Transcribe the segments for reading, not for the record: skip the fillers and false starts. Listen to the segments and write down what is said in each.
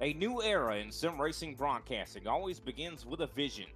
A new era in sim racing broadcasting always begins with a vision.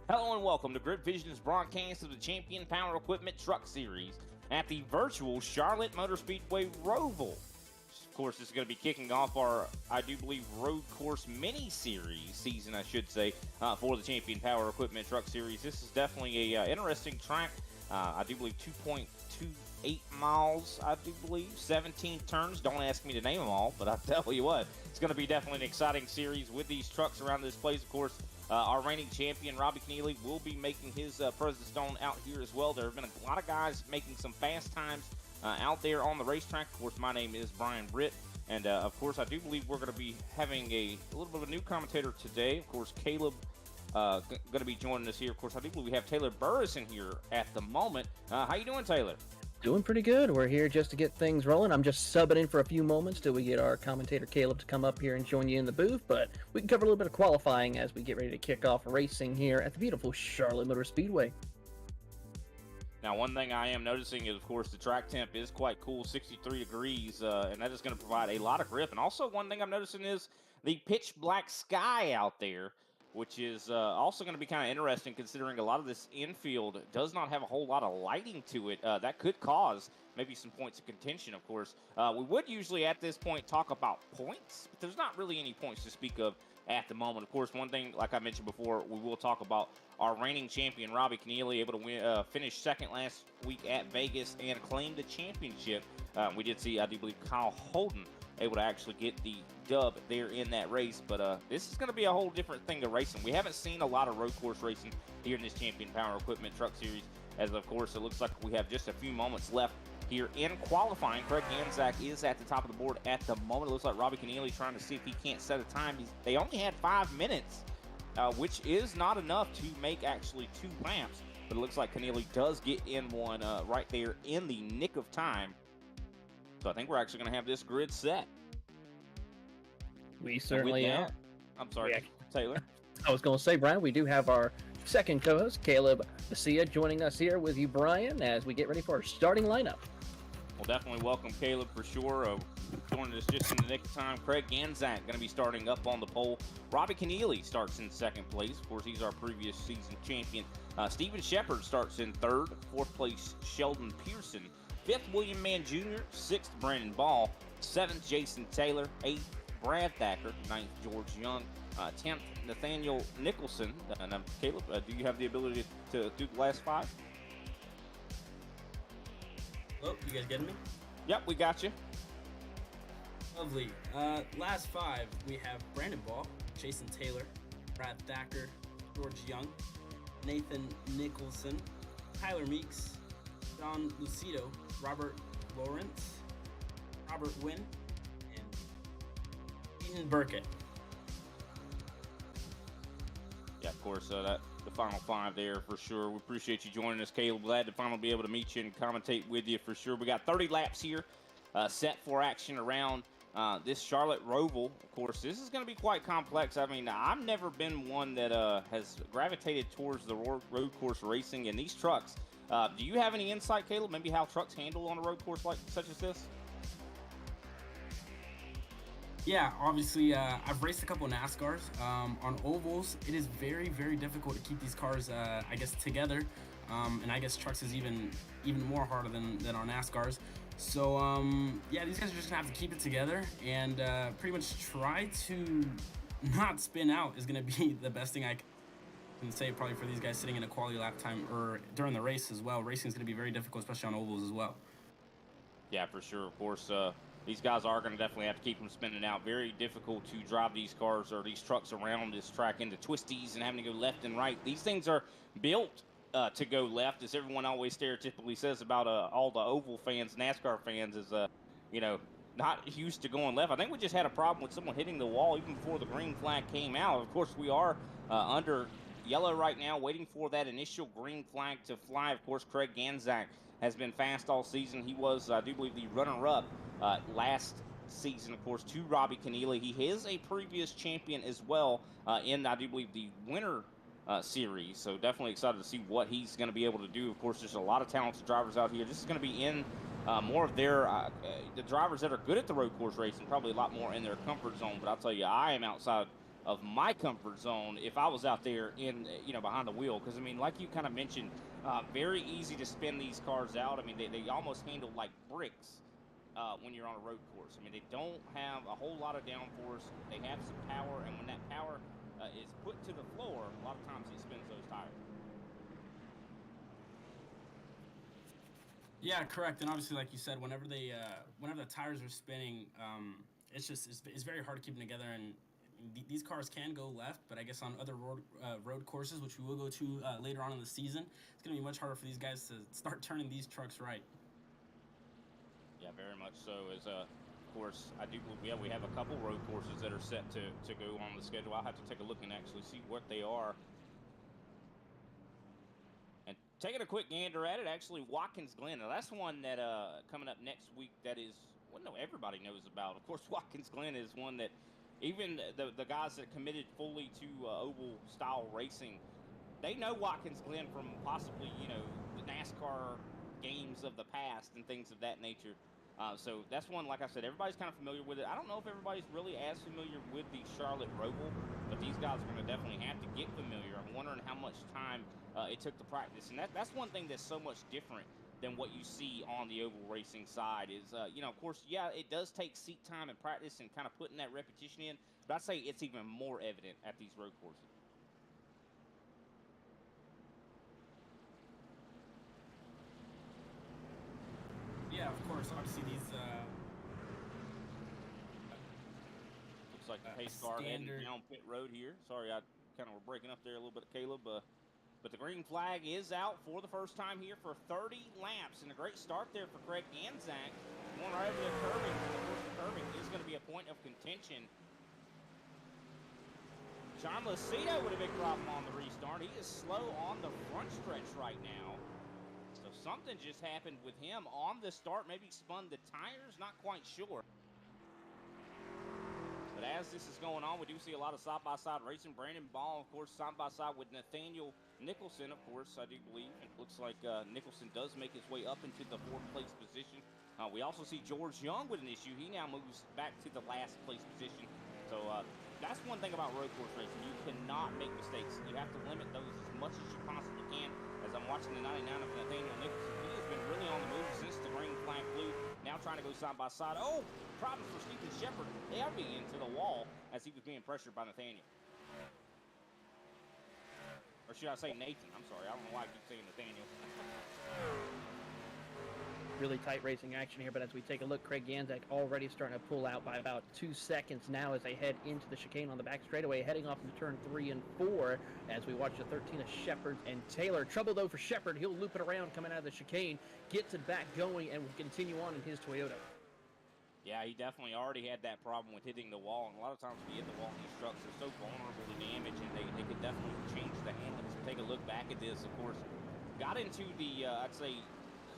Hello and welcome to Grid Vision's broadcast of the Champion Power Equipment Truck Series at the virtual Charlotte Motor Speedway Roval. Of course, this is going to be kicking off our, I do believe, road course mini-series season, I should say, for the Champion Power Equipment Truck Series. This is definitely a interesting track. I do believe 2.28 miles, I do believe, 17 turns. Don't ask me to name them all, but I'll tell you what, it's going to be definitely an exciting series with these trucks around this place. Of course, our reigning champion, Robbie Keneally, will be making his presence known out here as well. There have been a lot of guys making some fast times out there on the racetrack. Of course, my name is Brian Britt, and of course, I do believe we're going to be having a little bit of a new commentator today. Of course, Caleb going to be joining us here. Of course, I do believe we have Taylor Burris in here at the moment. How you doing, Taylor? Doing pretty good. We're here just to get things rolling. I'm just subbing in for a few moments till we get our commentator Caleb to come up here and join you in the booth, but we can cover a little bit of qualifying as we get ready to kick off racing here at the beautiful Charlotte Motor Speedway. Now, one thing I am noticing is, of course, the track temp is quite cool, 63 degrees, and that is going to provide a lot of grip. And also, one thing I'm noticing is the pitch black sky out there, which is also going to be kind of interesting considering a lot of this infield does not have a whole lot of lighting to it. That could cause maybe some points of contention, of course. We would usually at this point talk about points, but there's not really any points to speak of at the moment. Of course, one thing, like I mentioned before, we will talk about our reigning champion, Robbie Keneally, able to win, finish second last week at Vegas and claim the championship. We did see, I do believe, Kyle Holden able to actually get the dub there in that race. But this is going to be a whole different thing to racing. We haven't seen a lot of road course racing here in this Champion Power Equipment Truck Series, as of course it looks like we have just a few moments left here in qualifying. Craig Ganzak is at the top of the board at the moment. It looks like Robbie Keneally trying to see if he can't set a time. They only had 5 minutes, which is not enough to make actually 2 laps. But it looks like Keneally does get in one right there in the nick of time. So I think we're actually going to have this grid set. We certainly are. I'm sorry, Taylor. I was going to say, Brian, we do have our second co-host, Caleb Basia, joining us here with you, Brian, as we get ready for our starting lineup. Well, definitely welcome Caleb for sure. Joining us just in the nick of time. Craig Ganzak going to be starting up on the pole. Robbie Keneally starts in second place. Of course, he's our previous season champion. Steven Shepard starts in third. Fourth place, Sheldon Pearson. Fifth, William Mann Jr. Sixth, Brandon Ball. Seventh, Jason Taylor. Eighth, Brad Thacker. Ninth, George Young. 10th, Nathaniel Nicholson. Caleb, do you have the ability to do the last 5? Oh, you guys getting me? Yep, we got you. Lovely. Last 5, we have Brandon Ball, Jason Taylor, Brad Thacker, George Young, Nathan Nicholson, Tyler Meeks, Don Lucido, Robert Lawrence, Robert Wynn, and Eden Burkett. Yeah, of course, the final 5 there for sure. We appreciate you joining us, Caleb. Glad to finally be able to meet you and commentate with you for sure. We got 30 laps here set for action around this Charlotte Roval. Of course, this is going to be quite complex. I mean, I've never been one that has gravitated towards the road course racing and these trucks. Do you have any insight, Caleb, maybe how trucks handle on a road course like such as this? Yeah, obviously, I've raced a couple of NASCARs. On ovals, it is very, very difficult to keep these cars, I guess, together. And I guess trucks is even more harder than on NASCARs. So, yeah, these guys are just going to have to keep it together and pretty much try to not spin out is going to be the best thing I can say probably for these guys sitting in a quality lap time or during the race as well. Racing is going to be very difficult, especially on ovals as well. Yeah, for sure. Of course, these guys are going to definitely have to keep them spinning out. Very difficult to drive these cars or these trucks around this track into twisties and having to go left and right. These things are built to go left, as everyone always stereotypically says about all the oval fans, NASCAR fans, is, not used to going left. I think we just had a problem with someone hitting the wall even before the green flag came out. Of course, we are under yellow right now, waiting for that initial green flag to fly. Of course, Craig Ganzak has been fast all season. He was, I do believe, the runner-up last season, of course, to Robbie Keneally. He is a previous champion as well in, I do believe, the winter series. So definitely excited to see what he's going to be able to do. Of course, there's a lot of talented drivers out here. This is going to be in more of their the drivers that are good at the road course racing, probably a lot more in their comfort zone. But I'll tell you, I am outside of my comfort zone if I was out there in behind the wheel, because I mean, like you kind of mentioned, very easy to spin these cars out. I mean, they almost handle like bricks when you're on a road course. I mean, they don't have a whole lot of downforce. They have some power, and when that power is put to the floor, a lot of times it spins those tires. Yeah, correct. And obviously, like you said, whenever the tires are spinning, it's very hard to keep them together. And these cars can go left, but I guess on other road courses, which we will go to later on in the season, it's going to be much harder for these guys to start turning these trucks right. Yeah, very much so. As of course, I do. Yeah, we have a couple road courses that are set to go on the schedule. I'll have to take a look and actually see what they are. And taking a quick gander at it, actually, Watkins Glen. Now that's one that coming up next week. That is, well, no, everybody knows about. Of course, Watkins Glen is one that even the guys that committed fully to oval style racing, they know Watkins Glen from possibly the NASCAR games of the past and things of that nature. So that's one, like I said, everybody's kind of familiar with it. I don't know if everybody's really as familiar with the Charlotte Roval, but these guys are going to definitely have to get familiar. I'm wondering how much time it took to practice, and that's one thing that's so much different than what you see on the oval racing side is, of course, yeah, it does take seat time and practice and kind of putting that repetition in, but I'd say it's even more evident at these road courses. Yeah, of course. Obviously, these Looks like the pace car heading standard. down pit road here. Sorry, I kind of were breaking up there a little bit, Caleb. But the green flag is out for the first time here for 30 laps. And a great start there for Craig Ganzak. Going right over the curving. Of course, the curving is going to be a point of contention. John Lucido with a big problem on the restart. He is slow on the front stretch right now. So something just happened with him on the start. Maybe spun the tires, not quite sure. But as this is going on, we do see a lot of side-by-side racing. Brandon Ball, of course, side-by-side with Nathaniel Nicholson, of course, I do believe. It looks like Nicholson does make his way up into the fourth-place position. We also see George Young with an issue. He now moves back to the last-place position. So that's one thing about road course racing. You cannot make mistakes. You have to limit those as much as you possibly can. As I'm watching the 99 of Nathaniel Nicholson, he has been really on the move since the green flag flew. Now trying to go side-by-side. Oh! Problems for Stephen Shepard heavy into the wall as he was being pressured by Nathaniel. Or should I say Nathan? I'm sorry. I don't know why I keep saying Nathaniel. Really tight racing action here, but as we take a look, Craig Ganzak already starting to pull out by about 2 seconds now as they head into the chicane on the back straightaway, heading off into turn 3 and 4 as we watch the 13 of Shepard and Taylor. Trouble though for Shepard. He'll loop it around coming out of the chicane, gets it back going, and will continue on in his Toyota. Yeah, he definitely already had that problem with hitting the wall. And a lot of times when you hit the wall, these trucks are so vulnerable to damage, and they could definitely change the handling. So take a look back at this, of course. Got into the, I'd say,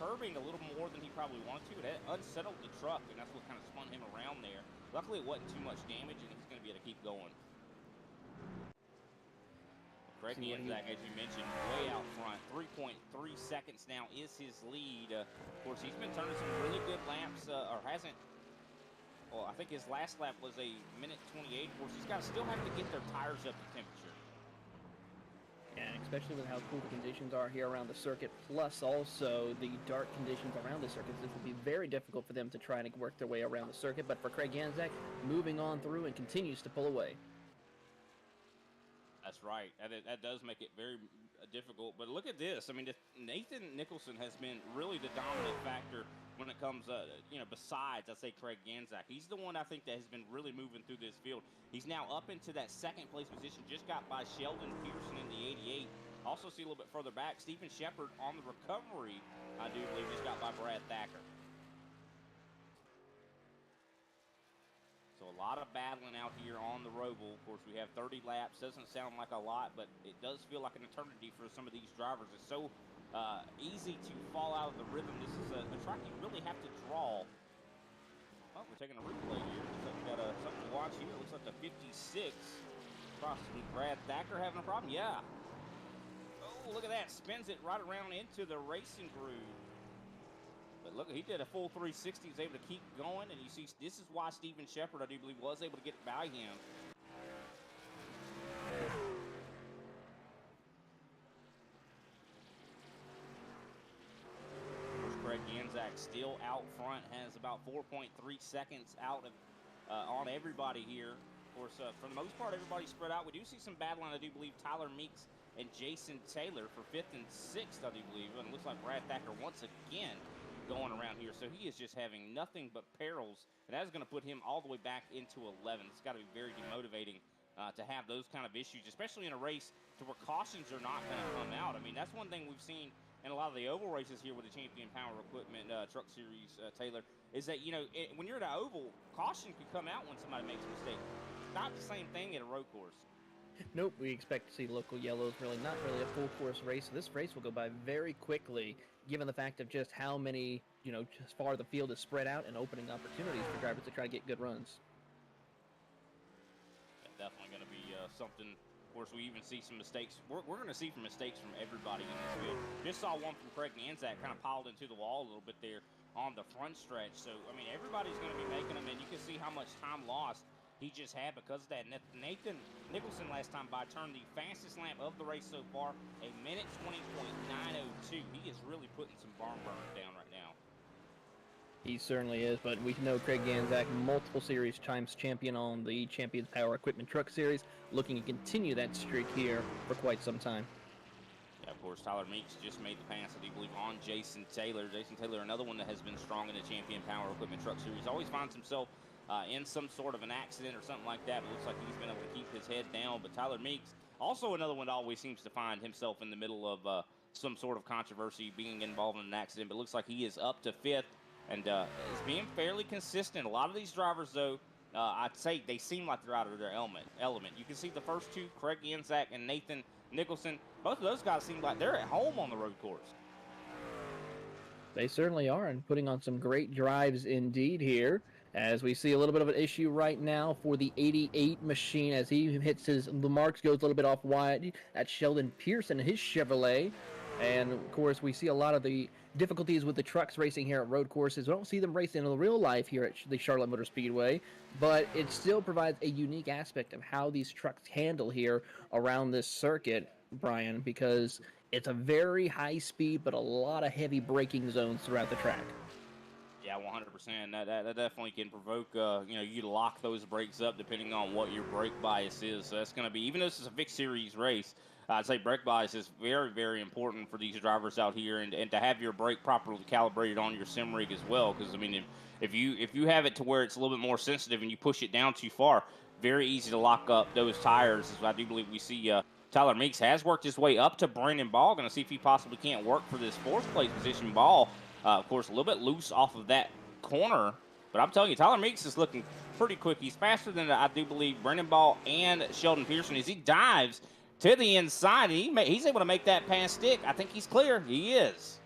curving a little more than he probably wanted to. It unsettled the truck, and that's what kind of spun him around there. Luckily, it wasn't too much damage, and he's going to be able to keep going. Craig Ganzak, as you mentioned, way out front. 3.3 seconds now is his lead. Of course, he's been turning some really good laps, or hasn't. Well, I think his last lap was a minute 28. Of course, these guys still have to get their tires up to temperature. And especially with how cool the conditions are here around the circuit, plus also the dark conditions around the circuit, this will be very difficult for them to try and work their way around the circuit. But for Craig Ganzak, moving on through and continues to pull away. That's right. That does make it very difficult. But look at this. I mean, Nathan Nicholson has been really the dominant factor when it comes, besides, I say, Craig Ganzak. He's the one I think that has been really moving through this field. He's now up into that second place position, just got by Sheldon Pearson in the 88. Also see a little bit further back, Stephen Shepard on the recovery, I do believe, just got by Brad Thacker. So a lot of battling out here on the Roval. Of course, we have 30 laps. Doesn't sound like a lot, but it does feel like an eternity for some of these drivers. It's so easy to fall out of the rhythm. This is a track you really have to draw. Oh, we're taking a replay here. Looks like we got something to watch here. Looks like the 56. Possibly Brad Thacker having a problem. Yeah. look at that. Spins it right around into the racing groove. But look, he did a full 360. He's able to keep going. And you see, this is why Steven Shepard, I do believe, was able to get by him. Craig Ganzak still out front, has about 4.3 seconds out of on everybody here. Of course, for the most part, everybody's spread out. We do see some battling. I do believe Tyler Meeks and Jason Taylor for 5th and 6th, I do believe. And it looks like Brad Thacker once again going around here. So he is just having nothing but perils, and that is going to put him all the way back into 11th. It's got to be very demotivating to have those kind of issues, especially in a race to where cautions are not going to come out. I mean, that's one thing we've seen in a lot of the oval races here with the Champion Power Equipment Truck Series, Taylor, is that, you know, when you're at an oval, caution can come out when somebody makes a mistake. It's not the same thing at a road course. Nope, we expect to see local yellows. Really, not really a full course race. So this race will go by very quickly, given the fact of just how many, you know, just far the field is spread out and opening opportunities for drivers to try to get good runs. Yeah, definitely going to be something. Of course, we even see some mistakes. We're going to see some mistakes from everybody in this field. Just saw one from Craig Ganzak kind of piled into the wall a little bit there on the front stretch. So, I mean, everybody's going to be making them, and you can see how much time lost he just had because of that. Nathan Nicholson last time by turned the fastest lap of the race so far, 1:20.902. He is really putting some barn burners down right now. He certainly is, but we know Craig Ganzak, multiple series times champion on the Champions Power Equipment Truck Series, looking to continue that streak here for quite some time. Yeah, of course, Tyler Meeks just made the pass, I do believe, on Jason Taylor. Jason Taylor, another one that has been strong in the Champion Power Equipment Truck Series, always finds himself in some sort of an accident or something like that, but looks like he's been able to keep his head down. But Tyler Meeks, also another one that always seems to find himself in the middle of some sort of controversy, being involved in an accident, but looks like he is up to 5th. And is being fairly consistent. A lot of these drivers, though, I'd say they seem like they're out of their element. You can see the first two, Craig Ganzak and Nathan Nicholson. Both of those guys seem like they're at home on the road course. They certainly are, and putting on some great drives indeed here. As we see a little bit of an issue right now for the 88 machine as he hits the marks, goes a little bit off wide. That's Sheldon Pearson and his Chevrolet. And, of course, we see a lot of the difficulties with the trucks racing here at road courses. We don't see them racing in real life here at the Charlotte Motor Speedway, but it still provides a unique aspect of how these trucks handle here around this circuit, Brian, because it's a very high speed, but a lot of heavy braking zones throughout the track. Yeah, 100%. That definitely can provoke, you to lock those brakes up depending on what your brake bias is. So that's going to be, even though this is a fixed series race, I'd say brake bias is very, very important for these drivers out here, and to have your brake properly calibrated on your sim rig as well. Because I mean, if you have it to where it's a little bit more sensitive and you push it down too far, very easy to lock up those tires. As I do believe we see Tyler Meeks has worked his way up to Brandon Ball. Going to see if he possibly can't work for this 4th place position. Ball, of course, a little bit loose off of that corner. But I'm telling you, Tyler Meeks is looking pretty quick. He's faster than, I do believe, Brandon Ball and Sheldon Pearson as he dives to the inside. He's able to make that pass stick. I think he's clear. He is.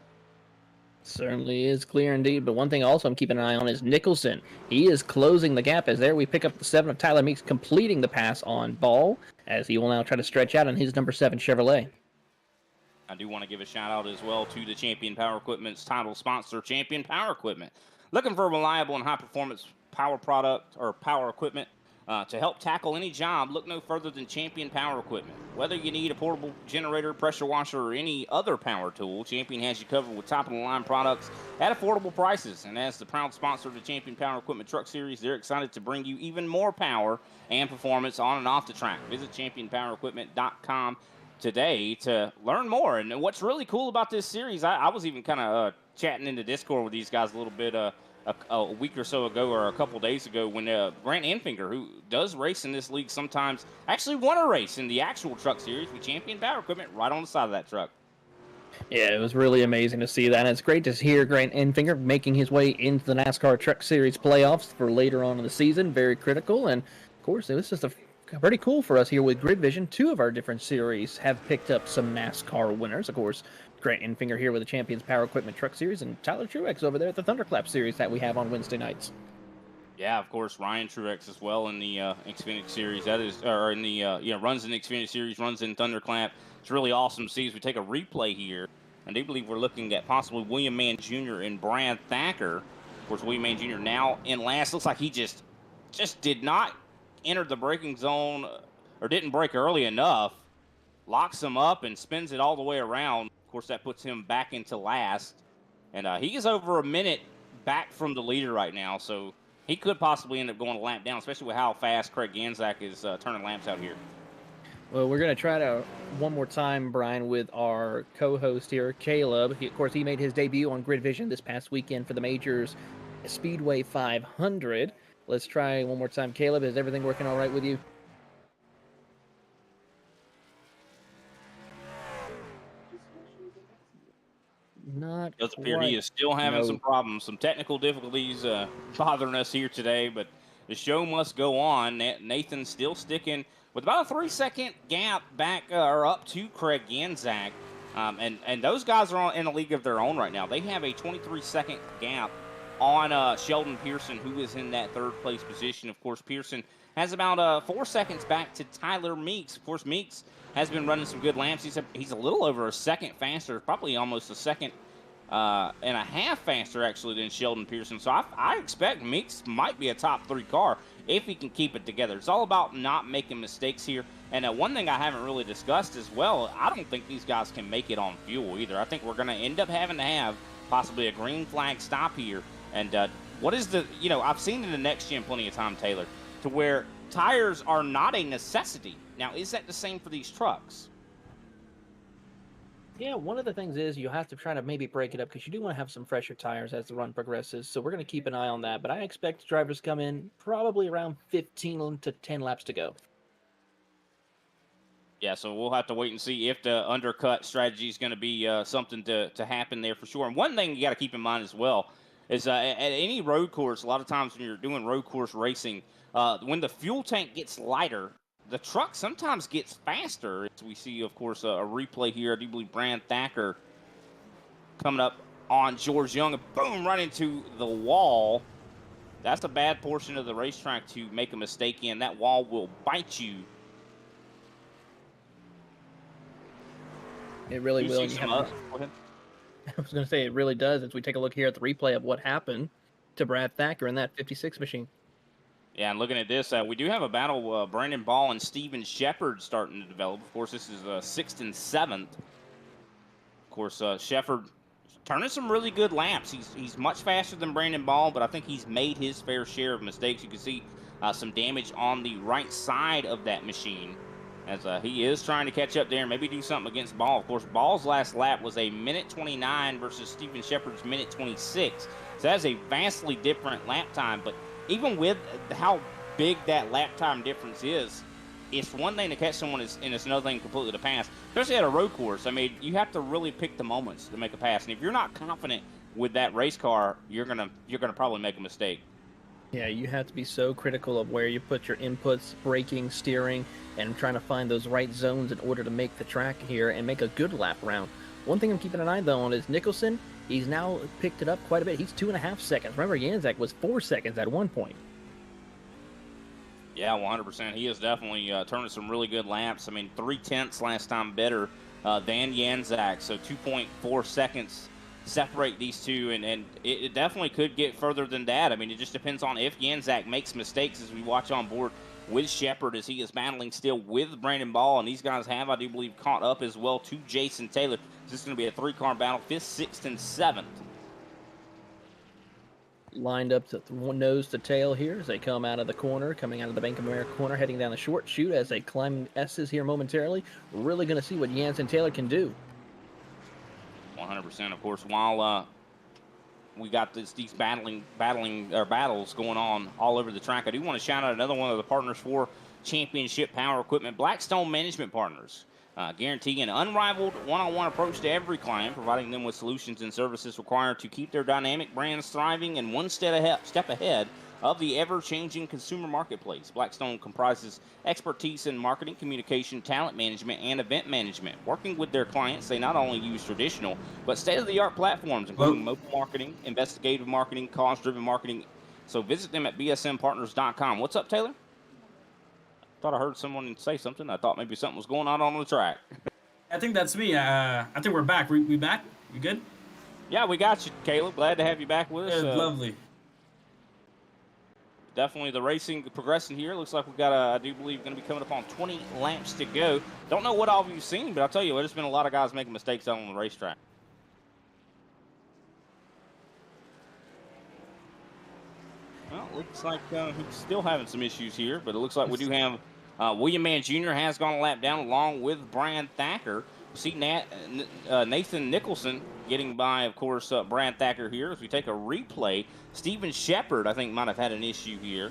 Certainly is clear indeed, but one thing also I'm keeping an eye on is Nicholson. He is closing the gap as there we pick up the 7 of Tyler Meeks completing the pass on Ball as he will now try to stretch out on his number 7 Chevrolet. I do want to give a shout out as well to the Champion Power Equipment's title sponsor, Champion Power Equipment. Looking for a reliable and high performance power product or power equipment to help tackle any job, look no further than Champion Power Equipment. Whether you need a portable generator, pressure washer, or any other power tool, Champion has you covered with top-of-the-line products at affordable prices. And as the proud sponsor of the Champion Power Equipment Truck Series, they're excited to bring you even more power and performance on and off the track. Visit championpowerequipment.com today to learn more. And what's really cool about this series, I was even kind of chatting in the Discord with these guys a little bit a week or so ago or a couple days ago when Grant Enfinger, who does race in this league sometimes, actually won a race in the actual truck series with Champion Power Equipment right on the side of that truck. Yeah, it was really amazing to see that. And it's great to hear Grant Enfinger making his way into the NASCAR Truck Series playoffs for later on in the season. Very critical. And, of course, it was just pretty cool for us here with Grid Vision. 2 of our different series have picked up some NASCAR winners. Of course, Grant Enfinger here with the Champions Power Equipment Truck Series, and Tyler Truex over there at the Thunderclap Series that we have on Wednesday nights. Yeah, of course, Ryan Truex as well in the Xfinity Series. That is, or in the runs in the Xfinity Series, runs in Thunderclap. It's really awesome to see as we take a replay here. I do believe we're looking at possibly William Mann Jr. and Brad Thacker. Of course, William Mann Jr. now in last. Looks like he just did not enter the braking zone or didn't brake early enough. Locks him up and spins it all the way around. Of course, that puts him back into last. And he is over a minute back from the leader right now. So he could possibly end up going a lap down, especially with how fast Craig Ganzak is turning laps out here. Well, we're going to try to one more time, Brian, with our co-host here, Caleb. Of course, he made his debut on Grid Vision this past weekend for the Majors Speedway 500. Let's try one more time. Caleb, is everything working all right with you? Not It does appear he is still having some problems, some technical difficulties bothering us here today, but the show must go on. Nathan's still sticking with about a 3-second gap back or up to Craig Ganzak. And those guys are in a league of their own right now. They have a 23-second gap on Sheldon Pearson, who is in that third place position. Of course, Pearson has about 4 seconds back to Tyler Meeks. Of course, Meeks has been running some good laps. He's a little over a second faster, probably almost a second and a half faster, actually, than Sheldon Pearson. So I expect Meeks might be a top 3 car if he can keep it together. It's all about not making mistakes here. And one thing I haven't really discussed as well, I don't think these guys can make it on fuel either. I think we're going to end up having to have possibly a green flag stop here. And what is the, I've seen in the next gen plenty of time, Taylor, to where tires are not a necessity. Now, is that the same for these trucks? Yeah, one of the things is you have to try to maybe break it up because you do want to have some fresher tires as the run progresses. So we're going to keep an eye on that. But I expect drivers come in probably around 15 to 10 laps to go. Yeah, so we'll have to wait and see if the undercut strategy is going to be something to happen there for sure. And one thing you got to keep in mind as well is at any road course, a lot of times when you're doing road course racing, when the fuel tank gets lighter, the truck sometimes gets faster. As we see, of course, a replay here. I do believe Brad Thacker coming up on George Young, and boom, right into the wall. That's a bad portion of the racetrack to make a mistake in. That wall will bite you. It really will. Go ahead. I was going to say it really does as we take a look here at the replay of what happened to Brad Thacker in that 56 machine. Yeah, and looking at this, we do have a battle. Brandon Ball and Steven Shepard starting to develop. Of course, this is 6th and 7th. Of course, Shepard turning some really good laps. He's much faster than Brandon Ball, but I think he's made his fair share of mistakes. You can see some damage on the right side of that machine as he is trying to catch up there and maybe do something against Ball. Of course, Ball's last lap was a minute 29 versus Steven Shepard's minute 26. So that's a vastly different lap time, but even with how big that lap time difference is, it's one thing to catch someone and it's another thing completely to pass, especially at a road course. I mean, you have to really pick the moments to make a pass. And if you're not confident with that race car, you're gonna probably make a mistake. Yeah, you have to be so critical of where you put your inputs, braking, steering, and trying to find those right zones in order to make the track here and make a good lap round. One thing I'm keeping an eye, though, on is Nicholson. He's now picked it up quite a bit. He's 2.5 seconds. Remember, Ganzak was 4 seconds at one point. Yeah, 100%. He is definitely turning some really good laps. I mean, 3/10 last time better than Ganzak. So 2.4 seconds separate these two, and it definitely could get further than that. I mean, it just depends on if Ganzak makes mistakes as we watch on board with Shepard as he is battling still with Brandon Ball, and these guys have, I do believe, caught up as well to Jason Taylor. This is going to be a 3-car battle, 5th, 6th, and 7th. Lined up to nose to tail here as they come out of the corner, coming out of the Bank of America corner, heading down the short chute as they climb S's here momentarily. Really going to see what Jansen Taylor can do. 100%. Of course, while we got these battles going on all over the track, I do want to shout out another one of the partners for Championship Power Equipment, Blackstone Management Partners. Guaranteeing an unrivaled one-on-one approach to every client, providing them with solutions and services required to keep their dynamic brands thriving and one step ahead of the ever-changing consumer marketplace. Blackstone comprises expertise in marketing, communication, talent management, and event management. Working with their clients, they not only use traditional but state-of-the-art platforms, including mobile marketing, investigative marketing, cause-driven marketing, So visit them at bsmpartners.com. What's up, Taylor? Thought I heard someone say something. I thought maybe something was going on the track. I think that's me. I think we're back. We back? We good? Yeah, we got you, Caleb. Glad to have you back with us. Lovely. Definitely the racing progressing here. Looks like we've got, I do believe, going to be coming up on 20 laps to go. Don't know what all of you've seen, but I'll tell you, there's been a lot of guys making mistakes out on the racetrack. Well, looks like he's still having some issues here, but it looks like we do have William Mann Jr. has gone a lap down along with Brian Thacker. See Nathan Nicholson getting by, of course, Brad Thacker here. As we take a replay, Steven Shepard, I think, might have had an issue here.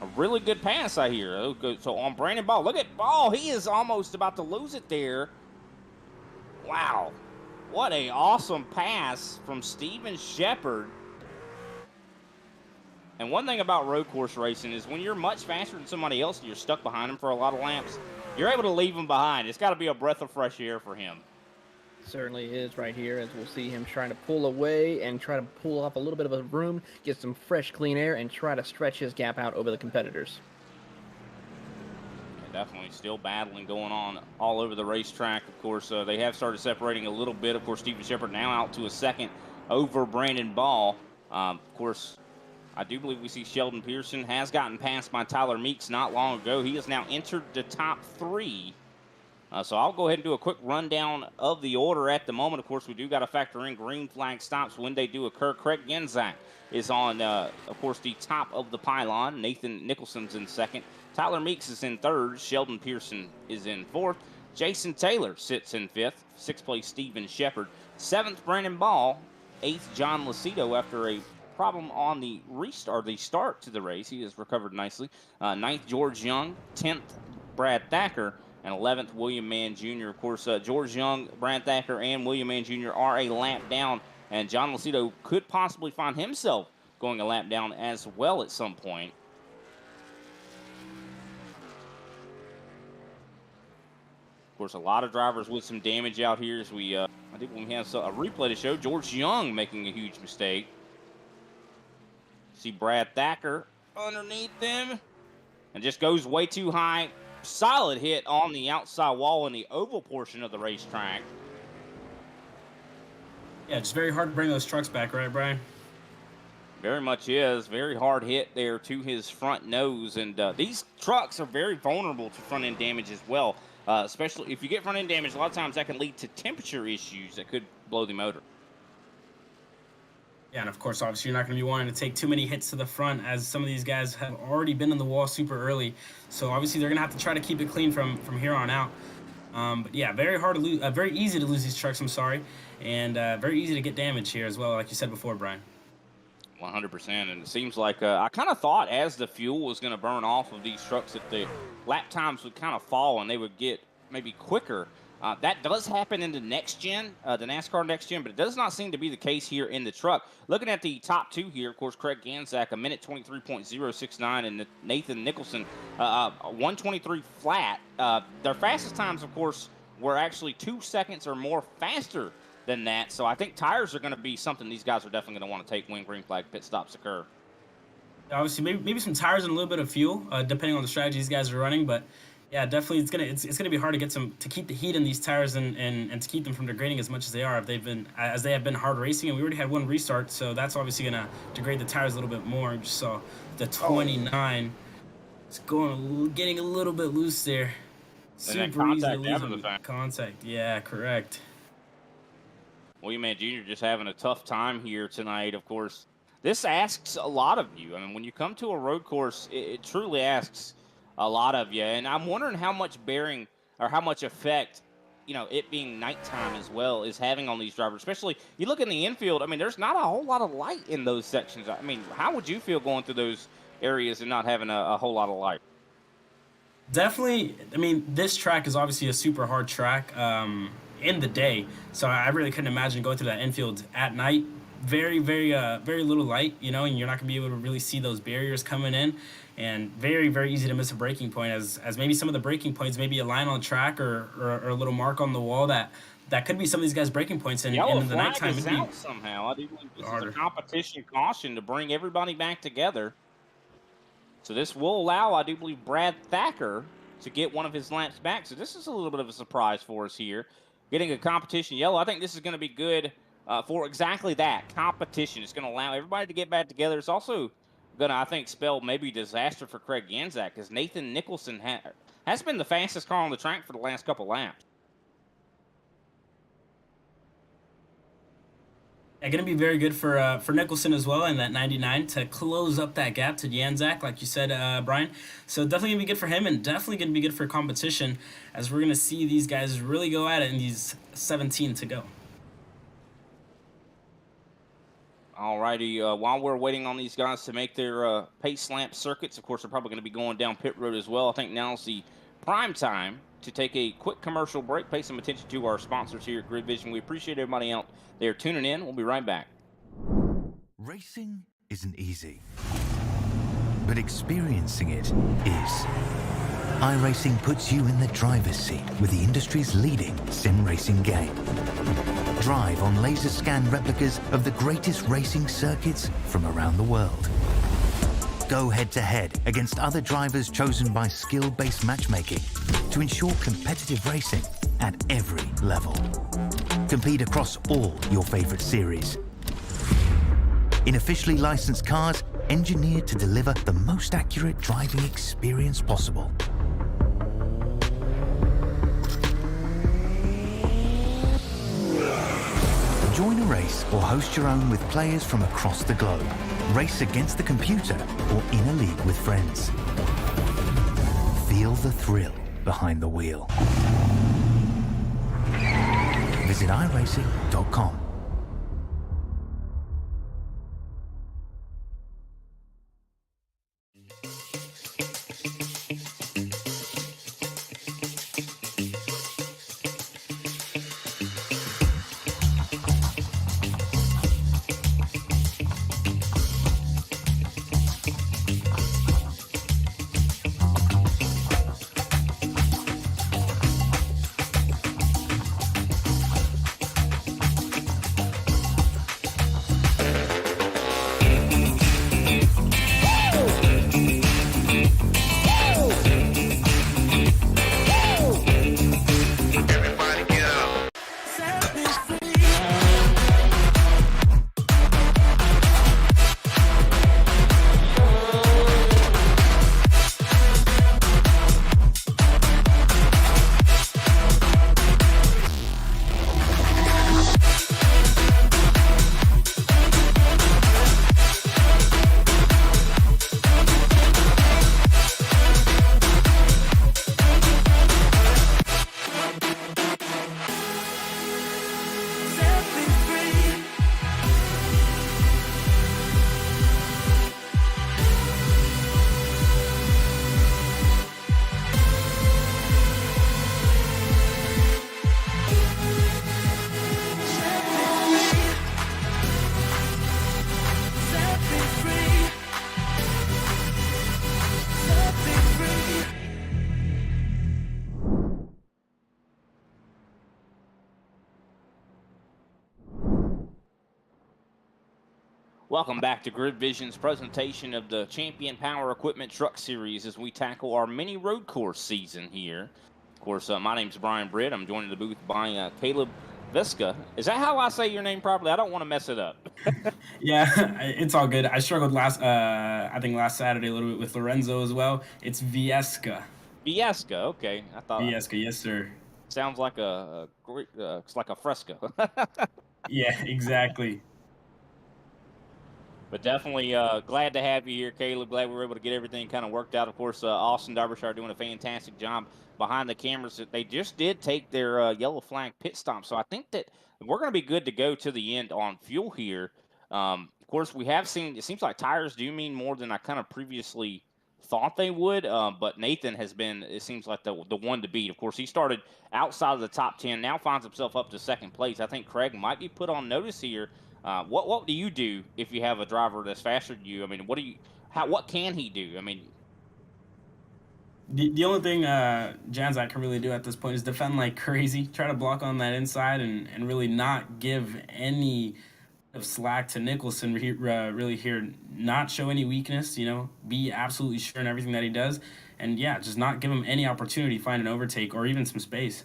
A really good pass, I hear. So on Brandon Ball, look at Ball. He is almost about to lose it there. Wow. What a awesome pass from Steven Shepard. And one thing about road course racing is when you're much faster than somebody else and you're stuck behind them for a lot of laps, you're able to leave him behind. It's got to be a breath of fresh air for him. Certainly is right here, as we'll see him trying to pull away and try to pull off a little bit of a room, get some fresh, clean air, and try to stretch his gap out over the competitors. Yeah, definitely still battling going on all over the racetrack. Of course, they have started separating a little bit. Of course, Steven Shepard now out to a second over Brandon Ball. Of course, I do believe we see Sheldon Pearson has gotten passed by Tyler Meeks not long ago. He has now entered the top 3. So I'll go ahead and do a quick rundown of the order at the moment. Of course, we do got to factor in green flag stops when they do occur. Craig Genzak is on, of course, the top of the pylon. Nathan Nicholson's in second. Tyler Meeks is in third. Sheldon Pearson is in fourth. Jason Taylor sits in fifth. Sixth place, Steven Shepard. Seventh, Brandon Ball. Eighth, John Lucido after a problem on the start to the race. He has recovered nicely. Ninth, George Young. 10th, Brad Thacker. And 11th, William Mann Jr. Of course, George Young, Brad Thacker, and William Mann Jr. are a lap down. And John Lucido could possibly find himself going a lap down as well at some point. Of course, a lot of drivers with some damage out here. As we, I think when we have a replay to show, George Young making a huge mistake. See Brad Thacker underneath them. And just goes way too high. Solid hit on the outside wall in the oval portion of the racetrack. Yeah, it's very hard to bring those trucks back, right, Brian? Very much is. Very hard hit there to his front nose. And these trucks are very vulnerable to front-end damage as well. Especially if you get front-end damage, a lot of times that can lead to temperature issues that could blow the motor. Yeah, and of course, obviously, you're not going to be wanting to take too many hits to the front, as some of these guys have already been in the wall super early. So obviously, they're going to have to try to keep it clean from here on out. But yeah, very hard to lose, very easy to lose these trucks. I'm sorry, and very easy to get damage here as well, like you said before, Brian. 100%, and it seems like I kind of thought as the fuel was going to burn off of these trucks that the lap times would kind of fall and they would get maybe quicker. That does happen in the next gen, the NASCAR next gen, but it does not seem to be the case here in the truck. Looking at the top 2 here, of course, Craig Ganzak, 1:23.069, and Nathan Nicholson, 1:23 flat. Their fastest times, of course, were actually 2 seconds or more faster than that. So I think tires are going to be something these guys are definitely going to want to take when green flag pit stops occur. Obviously, maybe some tires and a little bit of fuel, depending on the strategy these guys are running, but. Yeah, definitely. It's gonna be hard to keep the heat in these tires and to keep them from degrading as much as they are. If they have been hard racing, and we already had one restart, so that's obviously gonna degrade the tires a little bit more. Just saw the 29. It's getting a little bit loose there. Super easy to lose on contact. Yeah, correct. William Mann Jr. just having a tough time here tonight. Of course, this asks a lot of you. I mean, when you come to a road course, it truly asks a lot of you, and I'm wondering how much bearing or how much effect, it being nighttime as well is having on these drivers. Especially, you look in the infield. I mean, there's not a whole lot of light in those sections. I mean, how would you feel going through those areas and not having a whole lot of light? Definitely. I mean, this track is obviously a super hard track in the day, so I really couldn't imagine going through that infield at night. Very, very, very little light, and you're not gonna be able to really see those barriers coming in, and very, very easy to miss a braking point. As maybe some of the braking points, maybe a line on the track or a little mark on the wall that that could be some of these guys' breaking points in Yellow the flag nighttime. is out somehow. I do believe this is a Harder. competition caution to bring everybody back together. So this will allow, I do believe, Brad Thacker to get one of his laps back. So this is a little bit of a surprise for us here. Getting a competition yellow, I think this is going to be good for exactly that, competition. It's going to allow everybody to get back together. It's also going to, I think, spell maybe disaster for Craig Ganzak, because Nathan Nicholson has been the fastest car on the track for the last couple laps. Yeah, going to be very good for Nicholson as well in that 99 to close up that gap to Janzak, like you said, Brian. So definitely going to be good for him, and definitely going to be good for competition, as we're going to see these guys really go at it in these 17 to go. Alrighty, while we're waiting on these guys to make their pace lap circuits, of course, they're probably going to be going down pit road as well. I think now's the prime time to take a quick commercial break, pay some attention to our sponsors here at Grid Vision. We appreciate everybody out there tuning in. We'll be right back. Racing isn't easy, but experiencing it is. iRacing puts you in the driver's seat with the industry's leading sim racing game. Drive on laser scan replicas of the greatest racing circuits from around the world. Go head-to-head against other drivers chosen by skill-based matchmaking to ensure competitive racing at every level. Compete across all your favorite series. In officially licensed cars, engineered to deliver the most accurate driving experience possible. Join a race or host your own with players from across the globe. Race against the computer or in a league with friends. Feel the thrill behind the wheel. Visit iRacing.com. Welcome back to Grid Vision's presentation of the Champion Power Equipment Truck Series as we tackle our mini road course season here. Of course, my name's Brian Britt. I'm joined in the booth by Caleb Visca. Is that how I say your name properly? I don't want to mess it up. Yeah, it's all good. I struggled I think last Saturday a little bit with Lorenzo as well. It's Viesca. Viesca, okay. I thought Viesca, yes sir. Sounds like a Greek, it's like a fresco. Yeah, exactly. But definitely glad to have you here, Caleb. Glad we were able to get everything kind of worked out. Of course, Austin Derbyshire doing a fantastic job behind the cameras. They just did take their yellow flag pit stop, so I think that we're going to be good to go to the end on fuel here. Of course, we have seen, it seems like tires do mean more than I kind of previously thought they would, but Nathan has been, it seems like the one to beat. Of course, he started outside of the top 10, now finds himself up to second place. I think Craig might be put on notice here. What do you do if you have a driver that's faster than you? I mean, what can he do? I mean, The only thing Janzak can really do at this point is defend like crazy, try to block on that inside, and really not give any of slack to Nicholson really here, not show any weakness, be absolutely sure in everything that he does, and yeah, just not give him any opportunity to find an overtake or even some space.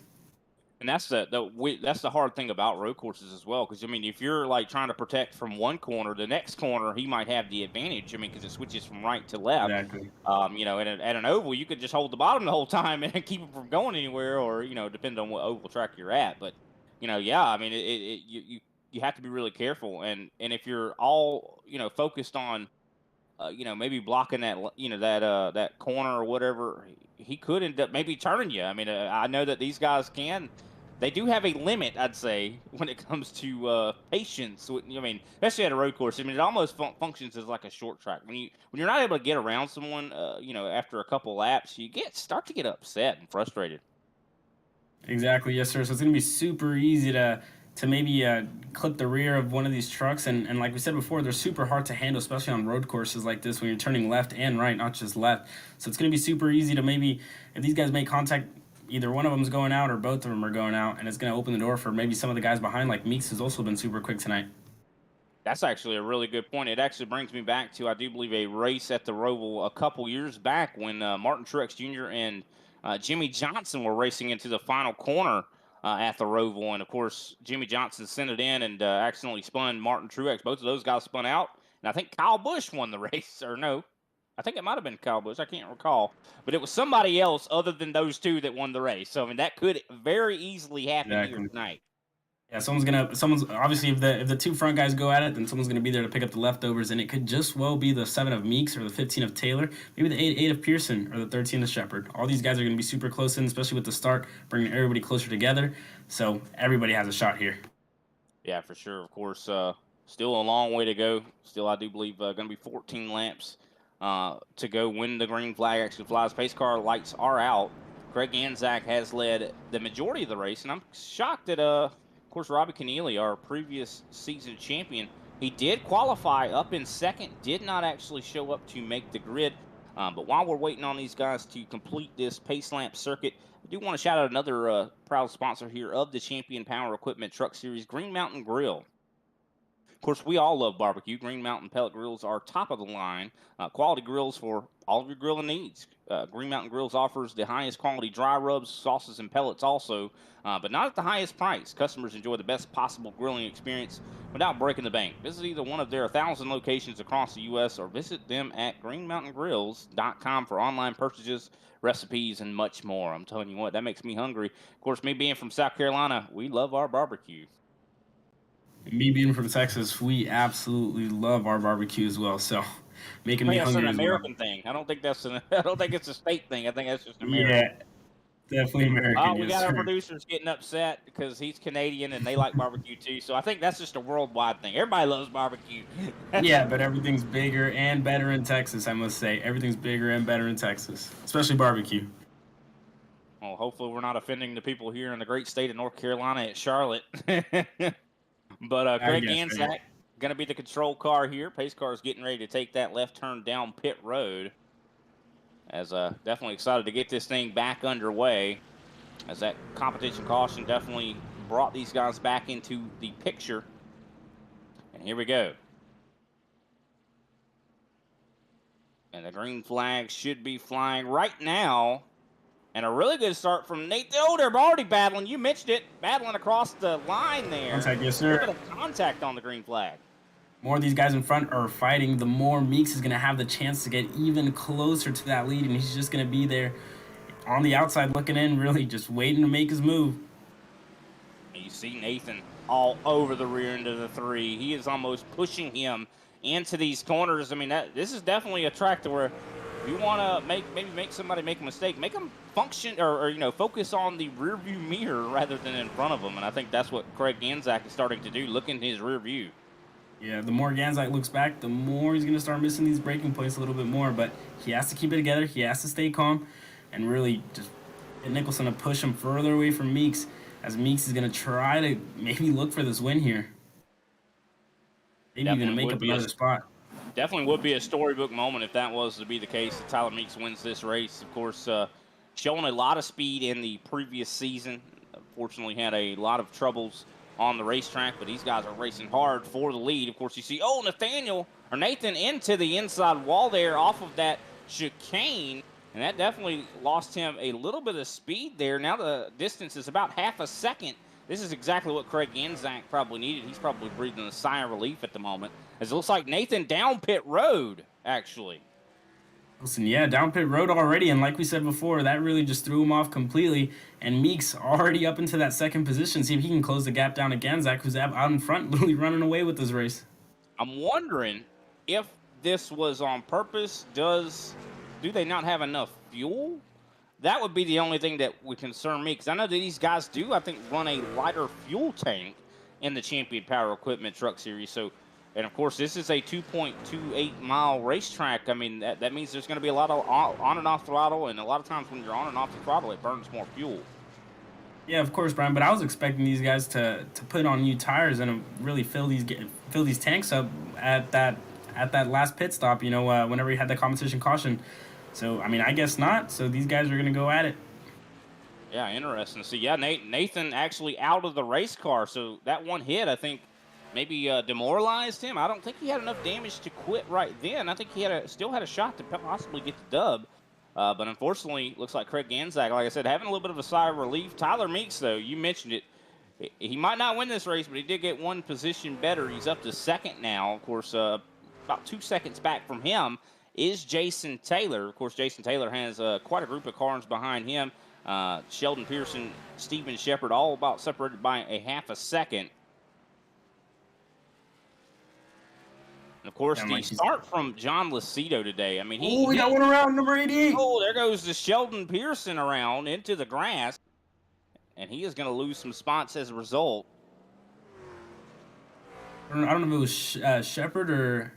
And that's that's the hard thing about road courses as well, because I mean, if you're like trying to protect from one corner, the next corner he might have the advantage. I mean, because it switches from right to left. Exactly. At an oval, you could just hold the bottom the whole time and keep him from going anywhere, or depending on what oval track you're at. But yeah, I mean, you have to be really careful, and if you're all focused on maybe blocking that, that corner or whatever, he could end up maybe turning you. I mean, I know that these guys they do have a limit, I'd say, when it comes to patience. I mean, especially at a road course. I mean, it almost functions as like a short track. When you're not able to get around someone, after a couple laps, you start to get upset and frustrated. Exactly, yes, sir. So it's gonna be super easy to maybe clip the rear of one of these trucks, and like we said before, they're super hard to handle, especially on road courses like this when you're turning left and right, not just left. So it's gonna be super easy to maybe, if these guys make contact, either one of them's going out or both of them are going out, and it's gonna open the door for maybe some of the guys behind. Like Meeks has also been super quick tonight. That's actually a really good point. It actually brings me back to, I do believe, a race at the Roval a couple years back when Martin Truex Jr. and Jimmy Johnson were racing into the final corner at the Roval. And, of course, Jimmy Johnson sent it in and accidentally spun Martin Truex. Both of those guys spun out. And I think Kyle Busch won the race. Or no, I think it might have been Kyle Busch. I can't recall. But it was somebody else other than those two that won the race. So, I mean, that could very easily happen here tonight. Yeah, someone's obviously, if the two front guys go at it, then someone's gonna be there to pick up the leftovers, and it could just well be the 7 of Meeks or the 15 of Taylor, maybe the 8 of Pearson or the 13 of Shepard. All these guys are gonna be super close in, especially with the start, bringing everybody closer together. So everybody has a shot here. Yeah, for sure. Of course, still a long way to go. Still, I do believe going to be 14 laps to go when the green flag actually flies. Pace car lights are out. Craig Anzac has led the majority of the race, and I'm shocked that, of course, Robbie Keneally, our previous season champion, he did qualify up in second, did not actually show up to make the grid. But while we're waiting on these guys to complete this pace lamp circuit, I do want to shout out another proud sponsor here of the Champion Power Equipment Truck Series, Green Mountain Grill. Of course, we all love barbecue. Green Mountain pellet grills are top of the line. Quality grills for all of your grilling needs. Green Mountain Grills offers the highest quality dry rubs, sauces, and pellets also, but not at the highest price. Customers enjoy the best possible grilling experience without breaking the bank. Visit either one of their 1,000 locations across the U.S. or visit them at greenmountaingrills.com for online purchases, recipes, and much more. I'm telling you what, that makes me hungry. Of course, me being from South Carolina, we love our barbecue. Me being from Texas, we absolutely love our barbecue as well. So making me hungry. That's an American thing. I don't think I don't think it's a state thing. I think that's just American. Yeah, definitely American. Oh, we got our producers getting upset because he's Canadian and they like barbecue too. So I think that's just a worldwide thing. Everybody loves barbecue. Yeah, but everything's bigger and better in Texas, I must say. Everything's bigger and better in Texas, especially barbecue. Well, hopefully we're not offending the people here in the great state of North Carolina at Charlotte. But Craig Anzac going to be the control car here. Pace car is getting ready to take that left turn down pit road. As definitely excited to get this thing back underway. As that competition caution definitely brought these guys back into the picture. And here we go. And the green flag should be flying right now. And a really good start from Nate. Oh, they're already battling. You mentioned it. Battling across the line there. Contact, yes, sir. Look at the contact on the green flag. More of these guys in front are fighting, the more Meeks is going to have the chance to get even closer to that lead. And he's just going to be there on the outside looking in, really just waiting to make his move. And you see Nathan all over the rear end of the 3. He is almost pushing him into these corners. I mean, this is definitely a track to where if you want to maybe make somebody make a mistake, make them function or focus on the rear view mirror rather than in front of them. And I think that's what Craig Anzac is starting to do, look in his rear view. Yeah, the more Anzac looks back, the more he's going to start missing these braking points a little bit more. But he has to keep it together. He has to stay calm and really just get Nicholson to push him further away from Meeks, as Meeks is going to try to maybe look for this win here. Maybe even make up another spot. Definitely would be a storybook moment if that was to be the case. That Tyler Meeks wins this race. Of course, showing a lot of speed in the previous season. Unfortunately, had a lot of troubles on the racetrack, but these guys are racing hard for the lead. Of course, you see, Nathan into the inside wall there off of that chicane, and that definitely lost him a little bit of speed there. Now the distance is about half a second. This is exactly what Craig Genzak probably needed. He's probably breathing a sigh of relief at the moment, as it looks like Nathan down pit road, actually. Listen, yeah, down pit road already, and like we said before, that really just threw him off completely. And Meeks already up into that second position. See if he can close the gap down to Genzak, who's out in front, literally running away with this race. I'm wondering if this was on purpose. Do they not have enough fuel? That would be the only thing that would concern me, because I know that these guys do, I think, run a lighter fuel tank in the Champion Power Equipment Truck Series. So, and of course, this is a 2.28 mile racetrack. I mean, that means there's going to be a lot of on and off throttle, and a lot of times when you're on and off the throttle, it burns more fuel. Yeah, of course, Brian. But I was expecting these guys to put on new tires and really fill these tanks up at that last pit stop. You know, whenever you had the competition caution. So, I mean, I guess not. So these guys are going to go at it. Yeah, interesting to see. Yeah, Nathan actually out of the race car. So that one hit, I think, maybe demoralized him. I don't think he had enough damage to quit right then. I think he still had a shot to possibly get the dub. But unfortunately, looks like Craig Genzak, like I said, having a little bit of a sigh of relief. Tyler Meeks, though, you mentioned it. He might not win this race, but he did get one position better. He's up to second now. Of course, about 2 seconds back from him is Jason Taylor. Of course, Jason Taylor has quite a group of cars behind him. Sheldon Pearson, Steven Shepard, all about separated by a half a second. And of course, the start from John Lucido today. I mean, we got one around, number 88. Oh, there goes the Sheldon Pearson around into the grass. And he is going to lose some spots as a result. I don't know if it was Shepard or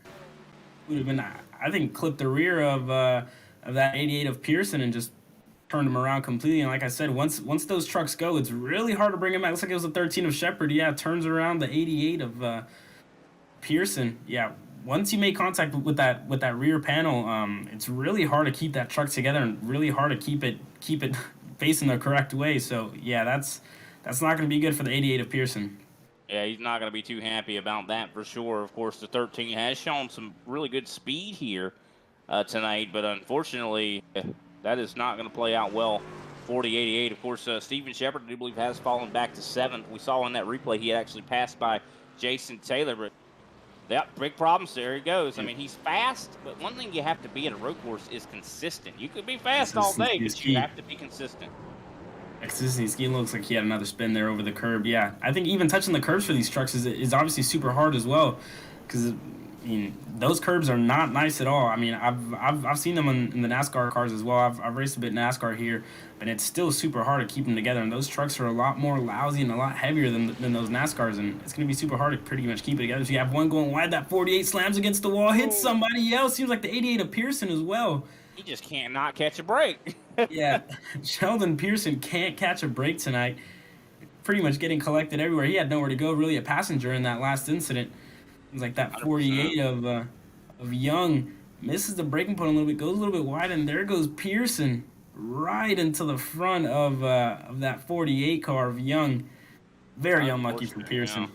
would have been, I think, clipped the rear of that 88 of Pearson and just turned him around completely. And like I said, once those trucks go, it's really hard to bring him back. Looks like it was a 13 of Shepard. Yeah, turns around the 88 of Pearson. Yeah, once you make contact with that rear panel, it's really hard to keep that truck together and really hard to keep it facing the correct way. So yeah, that's not going to be good for the 88 of Pearson. Yeah, he's not going to be too happy about that for sure. Of course, the 13 has shown some really good speed here tonight, but unfortunately, that is not going to play out well for the 88. Of course, Steven Shepard, I do believe, has fallen back to 7th. We saw in that replay he had actually passed by Jason Taylor, but yep, big problems. There he goes. I mean, he's fast, but one thing you have to be at a road course is consistent. You could be fast all day, but you have to be consistent. Consistency ski looks like he had another spin there over the curb. Yeah, I think even touching the curbs for these trucks is obviously super hard as well, because I mean those curbs are not nice at all. I mean I've seen them in the NASCAR cars as well. I've raced a bit NASCAR here, but it's still super hard to keep them together. And those trucks are a lot more lousy and a lot heavier than those NASCARs, and it's gonna be super hard to pretty much keep it together. So you have one going wide, that 48 slams against the wall, hits somebody else. Seems like the 88 of Pearson as well. He just cannot catch a break. Yeah, Sheldon Pearson can't catch a break tonight. Pretty much getting collected everywhere. He had nowhere to go, really a passenger in that last incident. It was like that 48 of Young misses the braking point a little bit, goes a little bit wide, and there goes Pearson right into the front of that 48 car of Young. Very unlucky for Pearson. Yeah.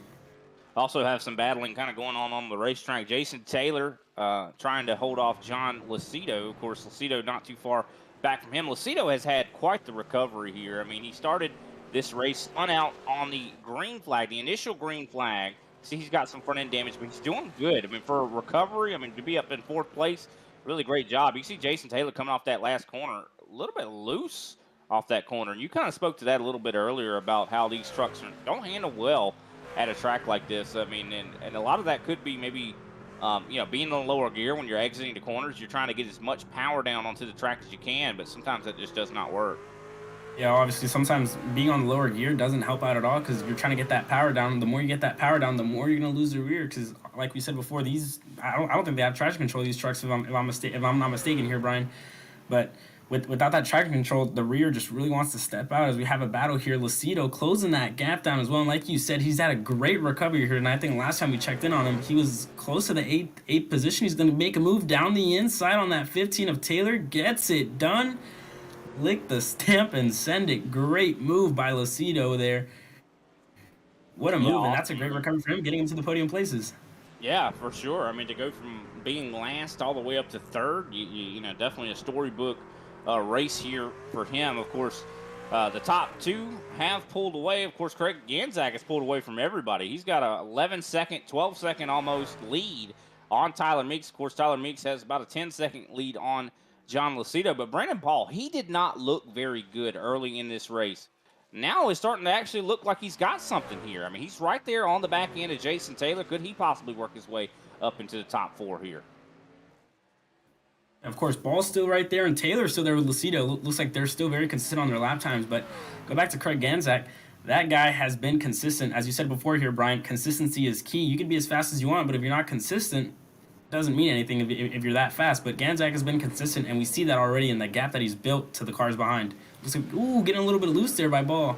Also have some battling kind of going on the racetrack. Jason Taylor trying to hold off John Lucido. Of course, Lucido not too far back from him. Lucido has had quite the recovery here. I mean, he started this race, spun out on the green flag, the initial green flag. See, he's got some front-end damage, but he's doing good. I mean, for a recovery, I mean, to be up in 4th place, really great job. You see Jason Taylor coming off that last corner, a little bit loose off that corner. And you kind of spoke to that a little bit earlier about how these trucks don't handle well at a track like this. I mean, and a lot of that could be maybe, being on lower gear when you're exiting the corners, you're trying to get as much power down onto the track as you can, but sometimes that just does not work. Yeah, obviously, sometimes being on the lower gear doesn't help out at all because you're trying to get that power down. The more you get that power down, the more you're going to lose the rear. Because, like we said before, I don't think they have traction control these trucks. If I'm not mistaken here, Brian. But without that traction control, the rear just really wants to step out as we have a battle here. Lucido closing that gap down as well. And like you said, he's had a great recovery here. And I think last time we checked in on him, he was close to the eighth position. He's going to make a move down the inside on that 15 of Taylor. Gets it done. Lick the stamp and send it. Great move by Lucido there. What a move. And that's a great recovery for him, getting him to the podium places. Yeah, for sure. I mean, to go from being last all the way up to third, you know, definitely a storybook race here for him. Of course, the top two have pulled away. Of course, Craig Ganzak has pulled away from everybody. He's got a 11-second, 12-second almost lead on Tyler Meeks. Of course, Tyler Meeks has about a 10-second lead on John Lucido. But Brandon Paul, he did not look very good early in this race. Now he's starting to actually look like he's got something here. I mean, he's right there on the back end of Jason Taylor. Could he possibly work his way up into the top four here? Of course, Ball's still right there, and Taylor's still there with Lucido. Looks like they're still very consistent on their lap times. But go back to Craig Ganzak. That guy has been consistent. As you said before here, Brian, consistency is key. You can be as fast as you want, but if you're not consistent, it doesn't mean anything if you're that fast. But Ganzak has been consistent, and we see that already in the gap that he's built to the cars behind. Looks like, ooh, getting a little bit loose there by Ball.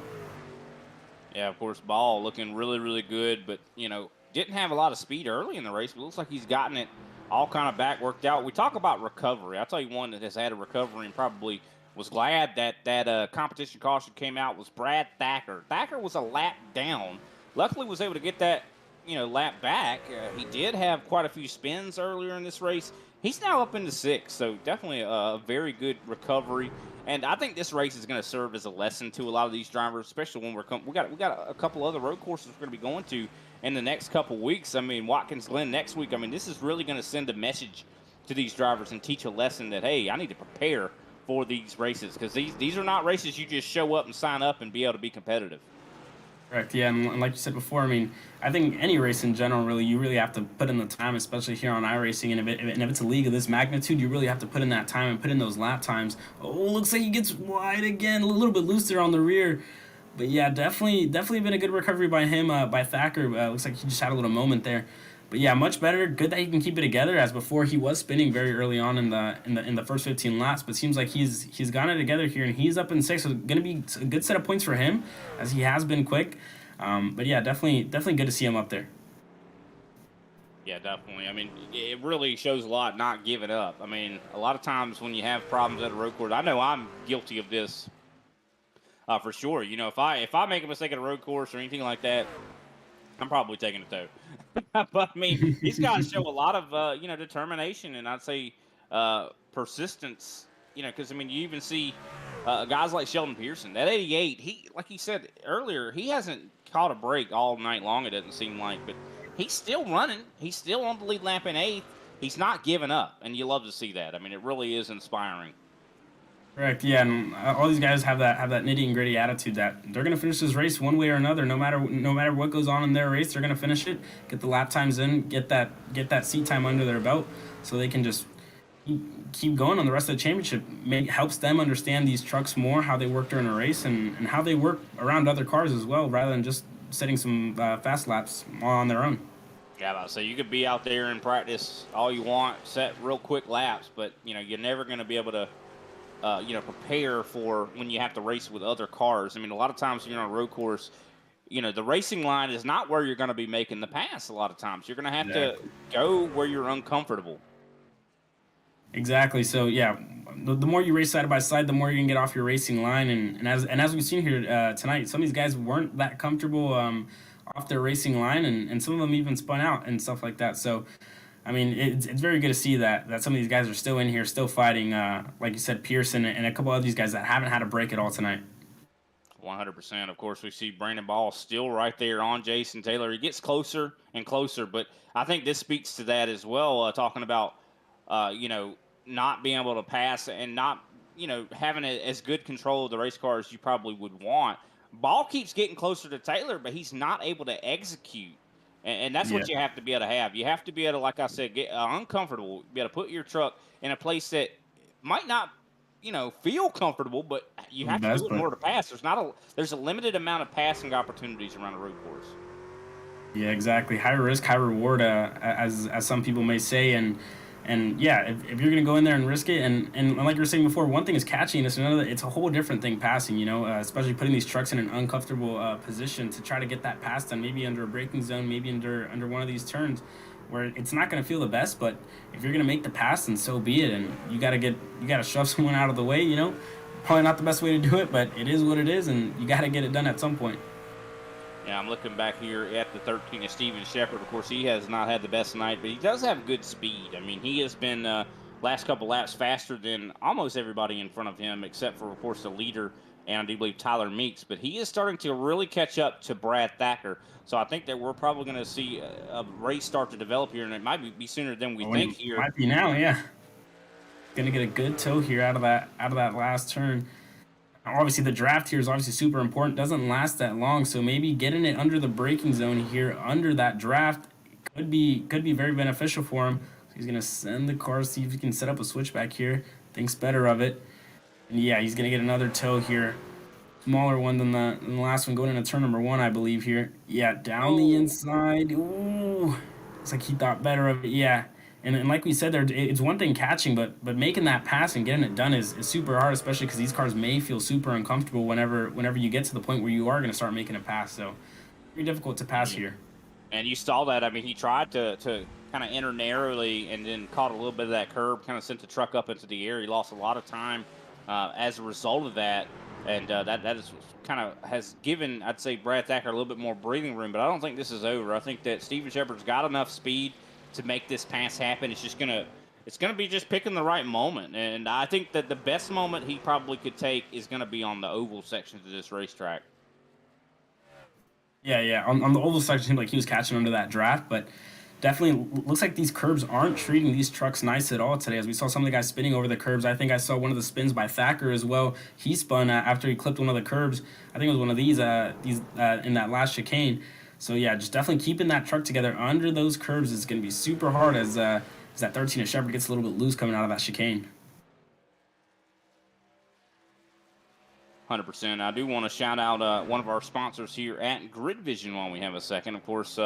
Yeah, of course, Ball looking really, really good, but, you know, didn't have a lot of speed early in the race, but looks like he's gotten it all kind of back worked out. We talk about recovery. I'll tell you one that has had a recovery and probably was glad that competition caution came out was Brad Thacker. Thacker was a lap down. Luckily was able to get that, you know, lap back. He did have quite a few spins earlier in this race. He's now up into sixth, so definitely a very good recovery. And I think this race is going to serve as a lesson to a lot of these drivers, especially when we got a couple other road courses we're going to be going to in the next couple weeks. I mean, Watkins Glen next week. I mean, this is really going to send a message to these drivers and teach a lesson that, hey, I need to prepare for these races, because these are not races you just show up and sign up and be able to be competitive. Correct, yeah, and like you said before, I mean, I think any race in general, really, you really have to put in the time, especially here on iRacing, and if it's a league of this magnitude, you really have to put in that time and put in those lap times. Oh, looks like he gets wide again, a little bit loose there on the rear. But yeah, definitely been a good recovery by him, by Thacker. Looks like he just had a little moment there. But yeah, much better. Good that he can keep it together, as before he was spinning very early on in the first 15 laps. But seems like he's gotten it together here, and he's up in sixth. So going to be a good set of points for him, as he has been quick. But yeah, definitely good to see him up there. Yeah, definitely. I mean, it really shows a lot not giving up. I mean, a lot of times when you have problems at a road course, I know I'm guilty of this for sure. You know, if I make a mistake at a road course or anything like that, I'm probably taking a tow. But I mean, he's got to show a lot of you know, determination, and I'd say persistence. You know, because I mean, you even see guys like Sheldon Pearson. That 88, he, like he said earlier, he hasn't caught a break all night long. It doesn't seem like, but he's still running. He's still on the lead lap in eighth. He's not giving up, and you love to see that. I mean, it really is inspiring. Correct. Yeah, and all these guys have that nitty and gritty attitude that they're gonna finish this race one way or another. No matter what goes on in their race, they're gonna finish it. Get the lap times in. Get that seat time under their belt, so they can just keep going on the rest of the championship. Helps them understand these trucks more, how they work during a race, and how they work around other cars as well, rather than just setting some fast laps on their own. Yeah, so you could be out there and practice all you want, set real quick laps, but you know, you're never going to be able to you know, prepare for when you have to race with other cars. I mean, a lot of times when you're on a road course, you know, the racing line is not where you're going to be making the pass. A lot of times you're going to have to go where you're uncomfortable. Exactly. So yeah, the more you race side by side, the more you can get off your racing line. And as we've seen here tonight, some of these guys weren't that comfortable off their racing line, and some of them even spun out and stuff like that. So I mean, it's very good to see that some of these guys are still in here, still fighting. Like you said, Pearson and a couple of these guys that haven't had a break at all tonight. 100%. Of course, we see Brandon Ball still right there on Jason Taylor. He gets closer and closer, but I think this speaks to that as well. Talking about, you know, not being able to pass and not, you know, having as good control of the race car as you probably would want. Ball keeps getting closer to Taylor, but he's not able to execute. And that's what you have to be able to have. You have to be able to, like I said, get uncomfortable, be able to put your truck in a place that might not, you know, feel comfortable, but you have to do it in order to pass. There's a limited amount of passing opportunities around a road course. Yeah, exactly. High risk, high reward, as some people may say, and And yeah, if you're gonna go in there and risk it, and like you were saying before, one thing is catching, it's a whole different thing passing. Especially putting these trucks in an uncomfortable position to try to get that pass done, maybe under a braking zone, maybe under one of these turns, where it's not gonna feel the best. But if you're gonna make the pass, then so be it. And you gotta shove someone out of the way. Probably not the best way to do it, but it is what it is, and you gotta get it done at some point. Yeah, I'm looking back here at the 13 of Steven Shepard. Of course, he has not had the best night, but he does have good speed. I mean, he has been last couple laps faster than almost everybody in front of him, except for, of course, the leader, and I do believe Tyler Meeks. But he is starting to really catch up to Brad Thacker. So I think that we're probably going to see a race start to develop here, and it might be sooner than we think here. Might be now, yeah. Gonna get a good toe here out of that last turn. Obviously, the draft here is obviously super important. Doesn't last that long, so maybe getting it under the braking zone here, under that draft, could be very beneficial for him. So he's gonna send the car, see if he can set up a switchback here. Thinks better of it, and yeah, he's gonna get another toe here, smaller one than the last one, going into turn number 1, I believe here. Yeah, down the inside. Ooh, looks like he thought better of it. Yeah. And like we said, it's one thing catching, but making that pass and getting it done is super hard, especially because these cars may feel super uncomfortable whenever you get to the point where you are going to start making a pass. So very difficult to pass here. And you saw that. I mean, he tried to kind of enter narrowly and then caught a little bit of that curb, kind of sent the truck up into the air. He lost a lot of time as a result of that. And that is kind of has given, I'd say, Brad Thacker a little bit more breathing room. But I don't think this is over. I think that Steven Shepard's got enough speed to make this pass happen. It's gonna be just picking the right moment, and I think that the best moment he probably could take is gonna be on the oval sections of this racetrack. Yeah. On the oval section, like he was catching under that draft, but definitely looks like these curbs aren't treating these trucks nice at all today. As we saw some of the guys spinning over the curbs. I think I saw one of the spins by Thacker as well. He spun after he clipped one of the curbs. I think it was one of these in that last chicane. So yeah, just definitely keeping that truck together under those curves is going to be super hard as that 13 of Shepard gets a little bit loose coming out of that chicane. 100%. I do want to shout out one of our sponsors here at Grid Vision while we have a second. Of course,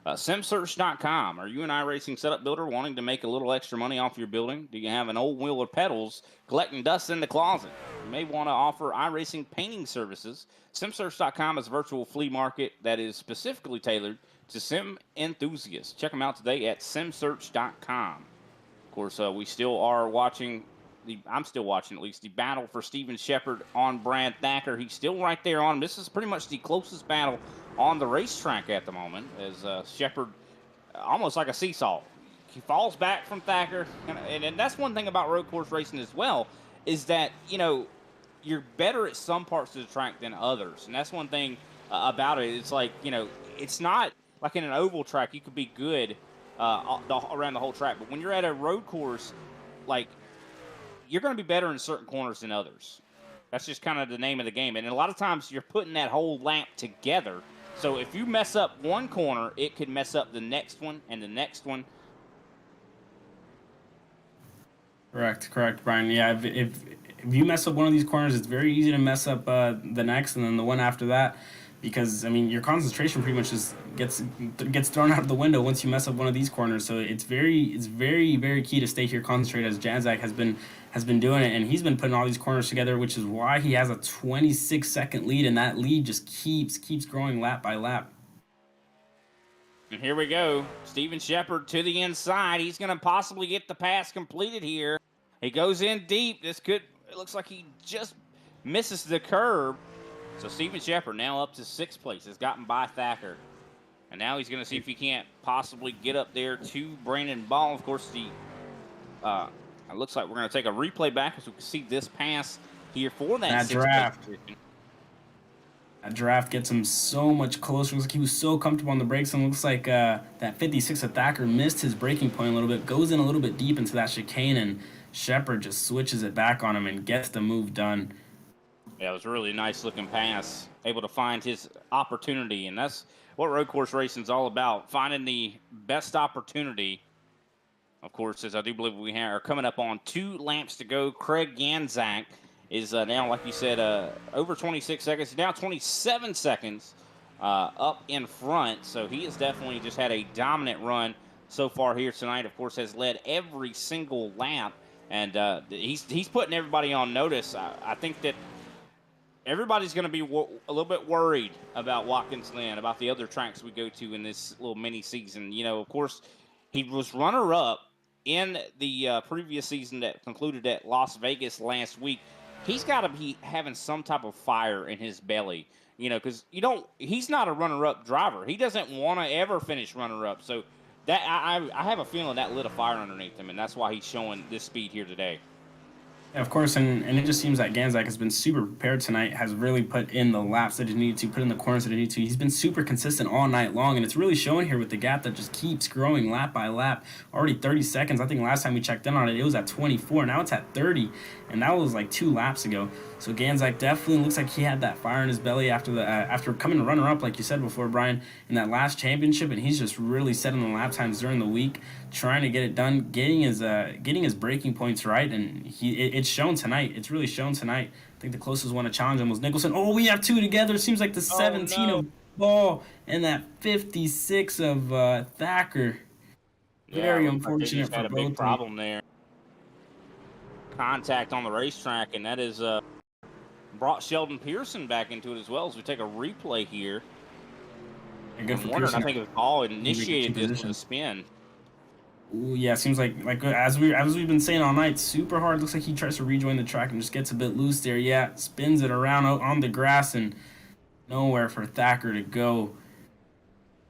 simsearch.com. Are you an iRacing setup builder wanting to make a little extra money off your building? Do you have an old wheel or pedals collecting dust in the closet? You may want to offer iRacing painting services. SimSearch.com is a virtual flea market that is specifically tailored to sim enthusiasts. Check them out today at SimSearch.com. Of course, we still are watching, I'm still watching at least, the battle for Steven Shepard on Brad Thacker. He's still right there on him. This is pretty much the closest battle on the racetrack at the moment, as Shepard, almost like a seesaw. He falls back from Thacker, and that's one thing about road course racing as well, is that, you're better at some parts of the track than others. And that's one thing about it. It's like, it's not like in an oval track, you could be good around the whole track. But when you're at a road course, like, you're going to be better in certain corners than others. That's just kind of the name of the game. And a lot of times you're putting that whole lap together. So if you mess up one corner, it could mess up the next one and the next one. Correct, Brian. Yeah, if you mess up one of these corners, it's very easy to mess up the next and then the one after that, because I mean your concentration pretty much just gets thrown out of the window once you mess up one of these corners. So it's very very key to stay here concentrated, as Janzak has been doing it, and he's been putting all these corners together, which is why he has a 26-second lead, and that lead just keeps growing lap by lap. And here we go. Steven Shepard to the inside. He's going to possibly get the pass completed here. He goes in deep. It looks like he just misses the curb. So Steven Shepard now up to 6th place. Has gotten by Thacker. And now he's going to see if he can't possibly get up there to Brandon Ball. Of course, it looks like we're going to take a replay back as we can see this pass here for that draft. That draft gets him so much closer. Looks like he was so comfortable on the brakes, and looks like that 56 of Thacker missed his braking point a little bit, goes in a little bit deep into that chicane, and Shepard just switches it back on him and gets the move done. Yeah, it was a really nice looking pass, able to find his opportunity, and that's what road course racing is all about, finding the best opportunity. Of course, as I do believe we are coming up on 2 laps to go, Craig Janzak is now, like you said, over 26 seconds. Now 27 seconds up in front. So he has definitely just had a dominant run so far here tonight. Of course, has led every single lap, and he's putting everybody on notice. I think that everybody's going to be a little bit worried about Watkins Glen, about the other tracks we go to in this little mini season. You know, of course, he was runner-up in the previous season that concluded at Las Vegas last week. He's got to be having some type of fire in his belly, you know, because he's not a runner-up driver. He doesn't want to ever finish runner-up. So that I have a feeling that lit a fire underneath him, and that's why he's showing this speed here today. Yeah, of course, and it just seems that Ganzak has been super prepared tonight, has really put in the laps that he needed to, put in the corners that he needed to. He's been super consistent all night long, and it's really showing here with the gap that just keeps growing lap by lap. Already 30 seconds. I think last time we checked in on it, it was at 24. Now it's at 30, and that was like 2 laps ago. So Ganzak definitely looks like he had that fire in his belly after coming runner-up, like you said before, Brian, in that last championship, and he's just really setting the lap times during the week, trying to get it done, getting his braking points right, and it's shown tonight. It's really shown tonight. I think the closest one to challenge him was Nicholson. Oh, we have 2 together. It seems like the 17 of Ball and that 56 of Thacker. Very unfortunate for both. Had a big problem there. Contact on the racetrack, and that is brought Sheldon Pearson back into it as well. As we take a replay here. Good for Pearson. I think it was Ball initiated this with a spin. Ooh, yeah, seems like as we've been saying all night, super hard. Looks like he tries to rejoin the track and just gets a bit loose there. Yeah, spins it around on the grass and nowhere for Thacker to go.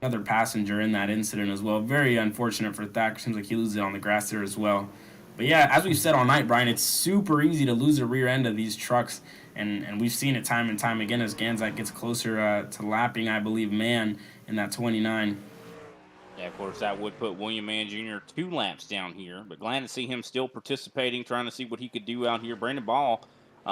Another passenger in that incident as well. Very unfortunate for Thacker. Seems like he loses it on the grass there as well. But yeah, as we've said all night, Brian, it's super easy to lose the rear end of these trucks. And we've seen it time and time again as Ganzak gets closer to lapping, I believe, Mann in that 29. Yeah, of course, that would put William Mann Jr. 2 laps down here. But glad to see him still participating, trying to see what he could do out here. Brandon Ball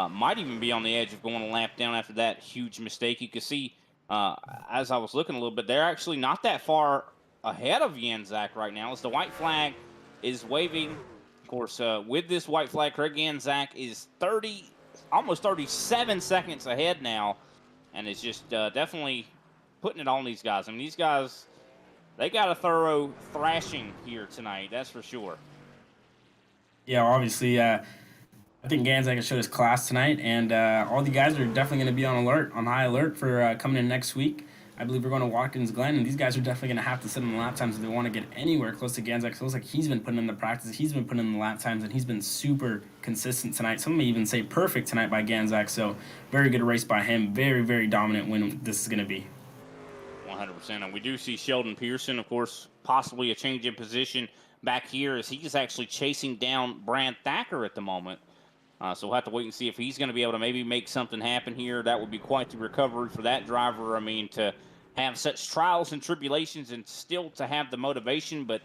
might even be on the edge of going a lap down after that huge mistake. You could see, as I was looking a little bit, they're actually not that far ahead of Ganzak right now as the white flag is waving. Of course, with this white flag, Craig Ganzak is almost 37 seconds ahead now. And it's just definitely putting it on these guys. I mean, these guys, they got a thorough thrashing here tonight, that's for sure. Yeah, obviously, I think Ganzak has showed his class tonight, and all the guys are definitely going to be on high alert for coming in next week. I believe we're going to Watkins Glen, and these guys are definitely going to have to sit in the lap times if they want to get anywhere close to Ganzak. So it looks like he's been putting in the practice, he's been putting in the lap times, and he's been super consistent tonight. Some may even say perfect tonight by Ganzak, so very good race by him. Very, very dominant win this is going to be. 100%. And we do see Sheldon Pearson, of course, possibly a change in position back here as he's actually chasing down Brad Thacker at the moment. So we'll have to wait and see if he's going to be able to maybe make something happen here. That would be quite the recovery for that driver. I mean, to have such trials and tribulations and still to have the motivation. But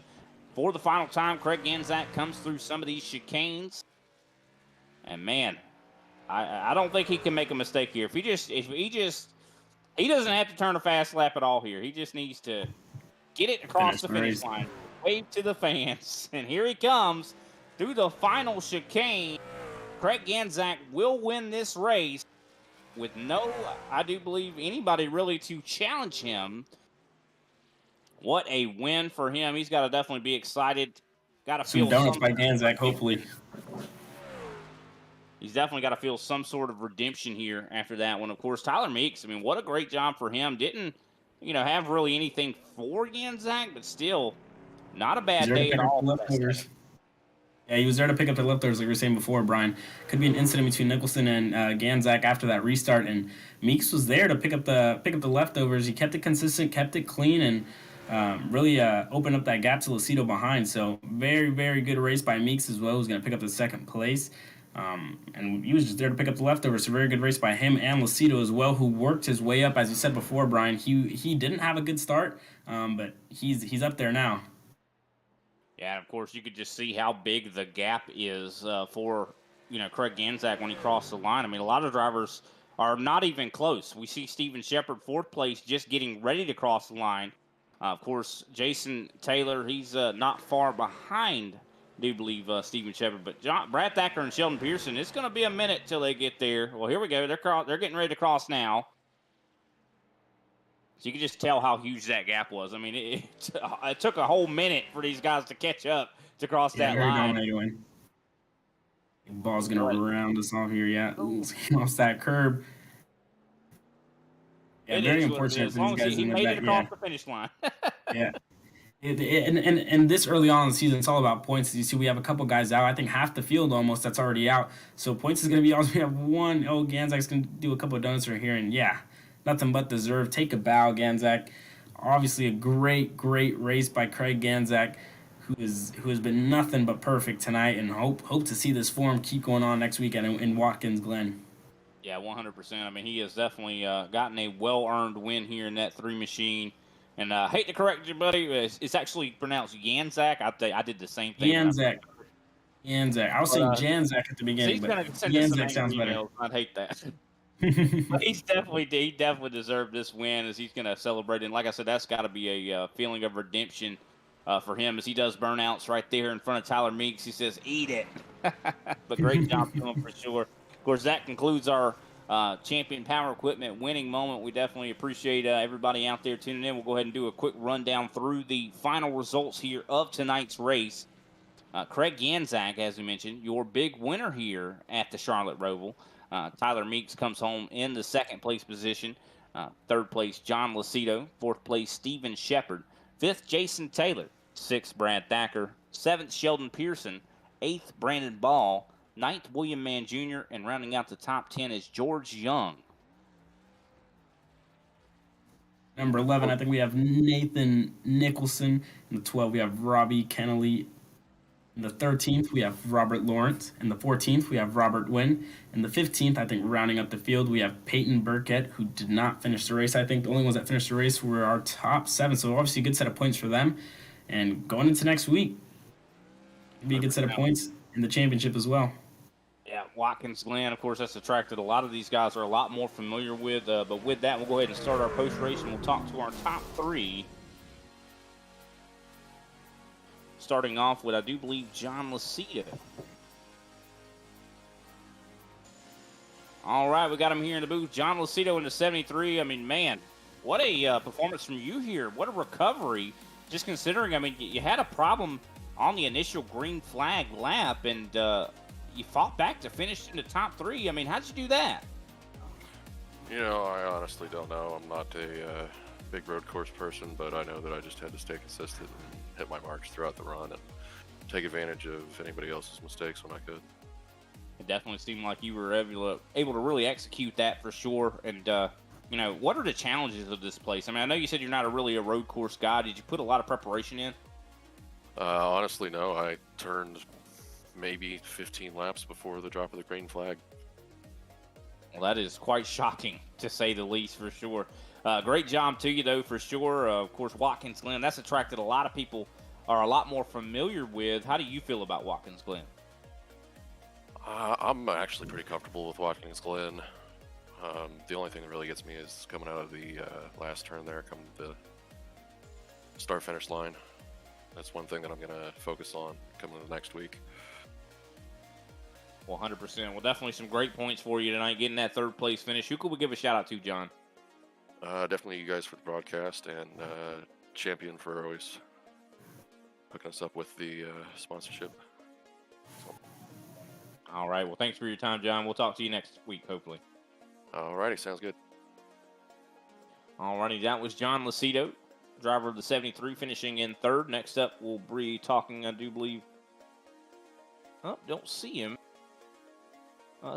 for the final time, Craig Ganzak comes through some of these chicanes. And, man, I don't think he can make a mistake here. He doesn't have to turn a fast lap at all here. He just needs to get it across the finish line, wave to the fans, and here he comes through the final chicane. Craig Ganzak will win this race with I do believe, anybody really to challenge him. What a win for him. He's got to definitely be excited. Got to feel donuts by Ganzak, hopefully. He's definitely got to feel some sort of redemption here after that one. Of course, Tyler Meeks, I mean, what a great job for him. Didn't, have really anything for Ganzak, but still not a bad day at all. Yeah, he was there to pick up the leftovers, like we were saying before, Brian. Could be an incident between Nicholson and Ganzak after that restart, and Meeks was there to pick up the leftovers. He kept it consistent, kept it clean, and really opened up that gap to Lucido behind. So very, very good race by Meeks as well. Who's going to pick up the second place. And he was just there to pick up the leftovers. So very good race by him and Lucido as well, who worked his way up. As you said before, Brian, he didn't have a good start, but he's up there now. Yeah, and of course, you could just see how big the gap is for, Craig Ganzak when he crossed the line. I mean, a lot of drivers are not even close. We see Steven Shepard, 4th place, just getting ready to cross the line. Of course, Jason Taylor, he's not far behind, I do believe, Steven Shepard. But Brad Thacker and Sheldon Pearson, it's going to be a minute till they get there. Well, here we go. They're getting ready to cross now. So you can just tell how huge that gap was. I mean, it took a whole minute for these guys to catch up to cross that very line. dominating win. Ball's gonna round us off here. Yeah, off that curb. Yeah, It very is what it unfortunate is. As for long these as guys he in the made back. it across the finish line. Yeah. And this early on in the season, it's all about points. As you see, we have a couple guys out. I think half the field almost that's already out. So points is going to be all we have one. Oh, Ganzak's going to do a couple of donuts right here. And yeah, nothing but deserve. Take a bow, Ganzak. Obviously, a great race by Craig Ganzak, who has been nothing but perfect tonight. And hope to see this form keep going on next weekend in Watkins Glen. Yeah, 100%. I mean, he has definitely gotten a well-earned win here in that 3 machine. And I hate to correct you, buddy. It's actually pronounced Yanzak. I did the same thing. Yanzak. I was saying Janzak at the beginning, he's but going to send us some Yanzak sounds angry better. emails. I'd hate that. But he definitely deserved this win as he's going to celebrate. And like I said, that's got to be a feeling of redemption for him as he does burnouts right there in front of Tyler Meeks. He says, "Eat it." But great job to him for sure. Of course, that concludes our Champion Power Equipment winning moment. We definitely appreciate everybody out there tuning in. We'll go ahead and do a quick rundown through the final results here of tonight's race. Craig Ganzak, as we mentioned, your big winner here at the Charlotte Roval. Tyler Meeks comes home in the second place position. Third place, John Lucido. Fourth place, Steven Shepard. Fifth, Jason Taylor. Sixth, Brad Thacker. Seventh, Sheldon Pearson. Eighth, Brandon Ball. Ninth, William Mann Jr., and rounding out the top 10 is George Young. Number 11, I think we have Nathan Nicholson. In the 12, we have Robbie Kennelly. In the 13th, we have Robert Lawrence. In the 14th, we have Robert Wynn. In the 15th, I think rounding up the field, we have Peyton Burkett, who did not finish the race. I think the only ones that finished the race were our top 7, so obviously a good set of points for them. And going into next week, it'll be a good set of points in the championship as well. Yeah, Watkins Glen, of course, that's attracted a lot of these guys are a lot more familiar with. But with that, we'll go ahead and start our post-race, and we'll talk to our top 3. Starting off with, I do believe, John Lucido. All right, we got him here in the booth. John Lucido in the 73. I mean, man, what a performance from you here. What a recovery. Just considering, I mean, you had a problem on the initial green flag lap, and you fought back to finish in the top 3. I mean, how'd you do that? You know, I honestly don't know. I'm not a big road course person, but I know that I just had to stay consistent and hit my marks throughout the run and take advantage of anybody else's mistakes when I could. It definitely seemed like you were able to really execute that for sure. And, you know, what are the challenges of this place? I mean, I know you said you're not really a road course guy. Did you put a lot of preparation in? Honestly, no. I turned maybe 15 laps before the drop of the green flag. Well, that is quite shocking, to say the least, for sure. Great job to you, though, for sure. Of course, Watkins Glen, that's attracted a lot of people are a lot more familiar with. How do you feel about Watkins Glen? I'm actually pretty comfortable with Watkins Glen. The only thing that really gets me is coming out of the last turn there, coming to the start-finish line. That's one thing that I'm going to focus on coming to the next week. Well, 100%. Well, definitely some great points for you tonight, getting that third place finish. Who could we give a shout out to, John? Definitely you guys for the broadcast, and Champion for always hooking us up with the sponsorship. So. All right. Well, thanks for your time, John. We'll talk to you next week, hopefully. All righty. Sounds good. All righty. That was John Lucido, driver of the 73, finishing in third. Next up, we'll be talking, I do believe. Oh, don't see him.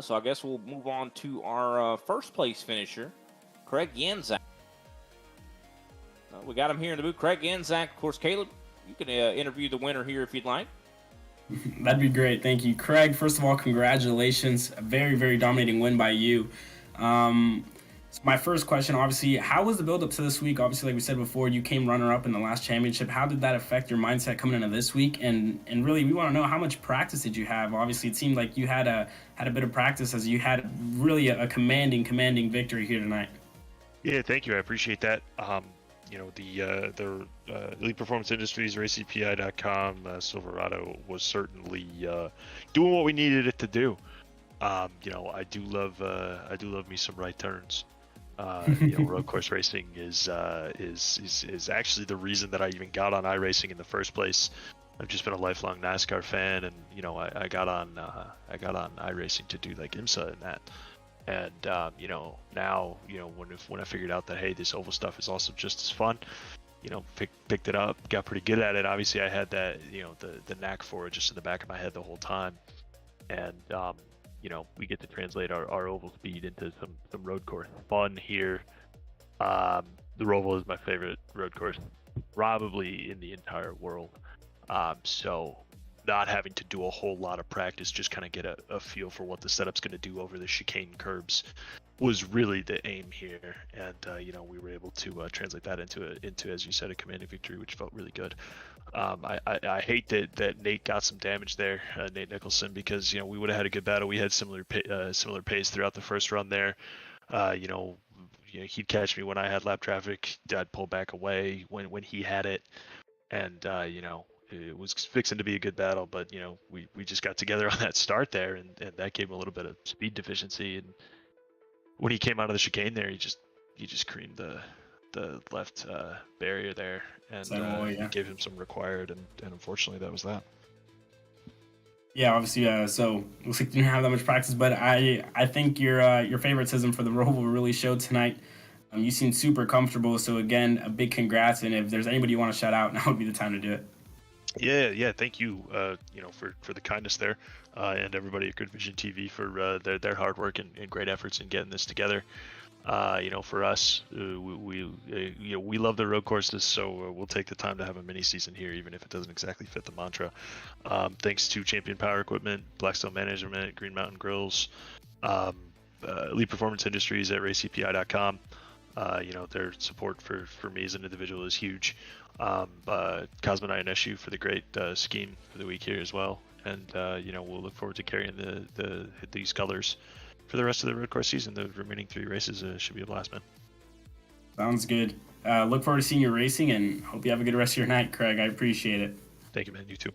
So I guess we'll move on to our first place finisher, Craig Ganzak. We got him here in the booth. Craig Ganzak, of course. Caleb, you can interview the winner here if you'd like. That'd be great. Thank you. Craig, first of all, congratulations. A very, very dominating win by you. So my first question, obviously, how was the build-up to this week? Obviously, like we said before, you came runner-up in the last championship. How did that affect your mindset coming into this week? And really, we want to know, how much practice did you have? Obviously, it seemed like you had a bit of practice as you had really a commanding victory here tonight. Yeah, thank you. I appreciate that. You know, the Elite Performance Industries, RaceCPI.com, Silverado was certainly doing what we needed it to do. You know, I do love me some right turns. Road course racing is actually the reason that I even got on iRacing in the first place. I've just been a lifelong NASCAR fan, and I got on iRacing to do like IMSA and that. And now when I figured out that, hey, this oval stuff is also just as fun, picked it up, got pretty good at it. Obviously, I had that the knack for it just in the back of my head the whole time, and we get to translate our oval speed into some road course fun here. The Roval is my favorite road course probably in the entire world. So not having to do a whole lot of practice, just kind of get a feel for what the setup's going to do over the chicane curbs was really the aim here. And we were able to translate that into, as you said, a commanding victory, which felt really good. I hate that Nate got some damage there, Nate Nicholson, because we would have had a good battle. We had similar pace throughout the first run there. He'd catch me when I had lap traffic. I'd pull back away when he had it, and it was fixing to be a good battle, but we just got together on that start there, and that gave him a little bit of speed deficiency. And when he came out of the chicane there, he just creamed the left barrier there, and gave him some required, and unfortunately that was that. Yeah, obviously. So looks like you didn't have that much practice, but I think your favoritism for the Roval really showed tonight. You seem super comfortable. So again, a big congrats. And if there's anybody you want to shout out, now would be the time to do it. Yeah. Thank you, for the kindness there, and everybody at Grid Vision TV for their hard work and great efforts in getting this together. For us, we love the road courses, so we'll take the time to have a mini season here, even if it doesn't exactly fit the mantra. Thanks to Champion Power Equipment, Blackstone Management, Green Mountain Grills, Elite Performance Industries at RaceCPI.com. Their support for me as an individual is huge. Cosmonite and Eshu for the great scheme for the week here as well, and we'll look forward to carrying these colors for the rest of the road course season. The remaining 3 races should be a blast, man. Sounds good. Look forward to seeing you racing, and hope you have a good rest of your night, Craig. I appreciate it. Thank you, man. You too.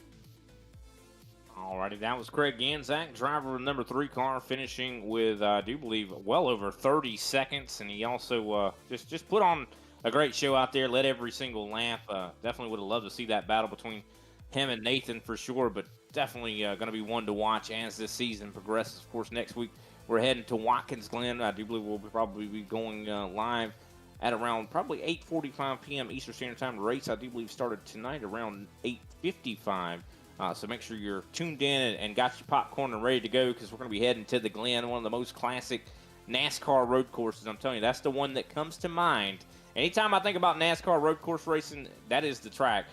Alrighty, that was Craig Ganzak, driver of the number 3 car, finishing with, I do believe, well over 30 seconds. And he also just put on a great show out there, led every single lap. Definitely would have loved to see that battle between him and Nathan for sure, but definitely going to be one to watch as this season progresses. Of course, next week we're heading to Watkins Glen. I do believe we'll probably be going live at around probably 8:45 p.m. Eastern Standard Time. The race, I do believe, started tonight around 8:55. So make sure you're tuned in and got your popcorn and ready to go, because we're going to be heading to the Glen, one of the most classic NASCAR road courses. I'm telling you, that's the one that comes to mind. Anytime I think about NASCAR road course racing, that is the track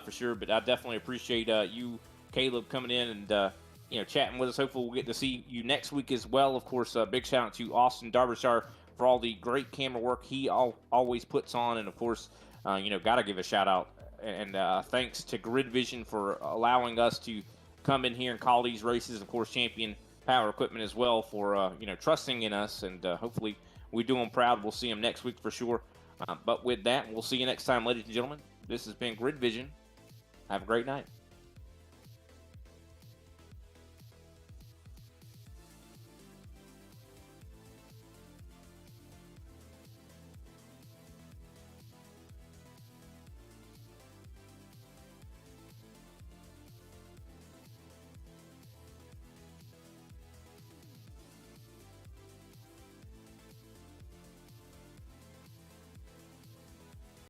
for sure. But I definitely appreciate you, Caleb, coming in and chatting with us. Hopefully we'll get to see you next week as well. Of course, big shout out to Austin Derbyshire for all the great camera work he always puts on. And of course, got to give a shout out and thanks to Grid Vision for allowing us to come in here and call these races. Of course, Champion Power Equipment as well for trusting in us, and hopefully we do them proud. We'll see them next week for sure. But with that, we'll see you next time, ladies and gentlemen. This has been Grid Vision. Have a great night.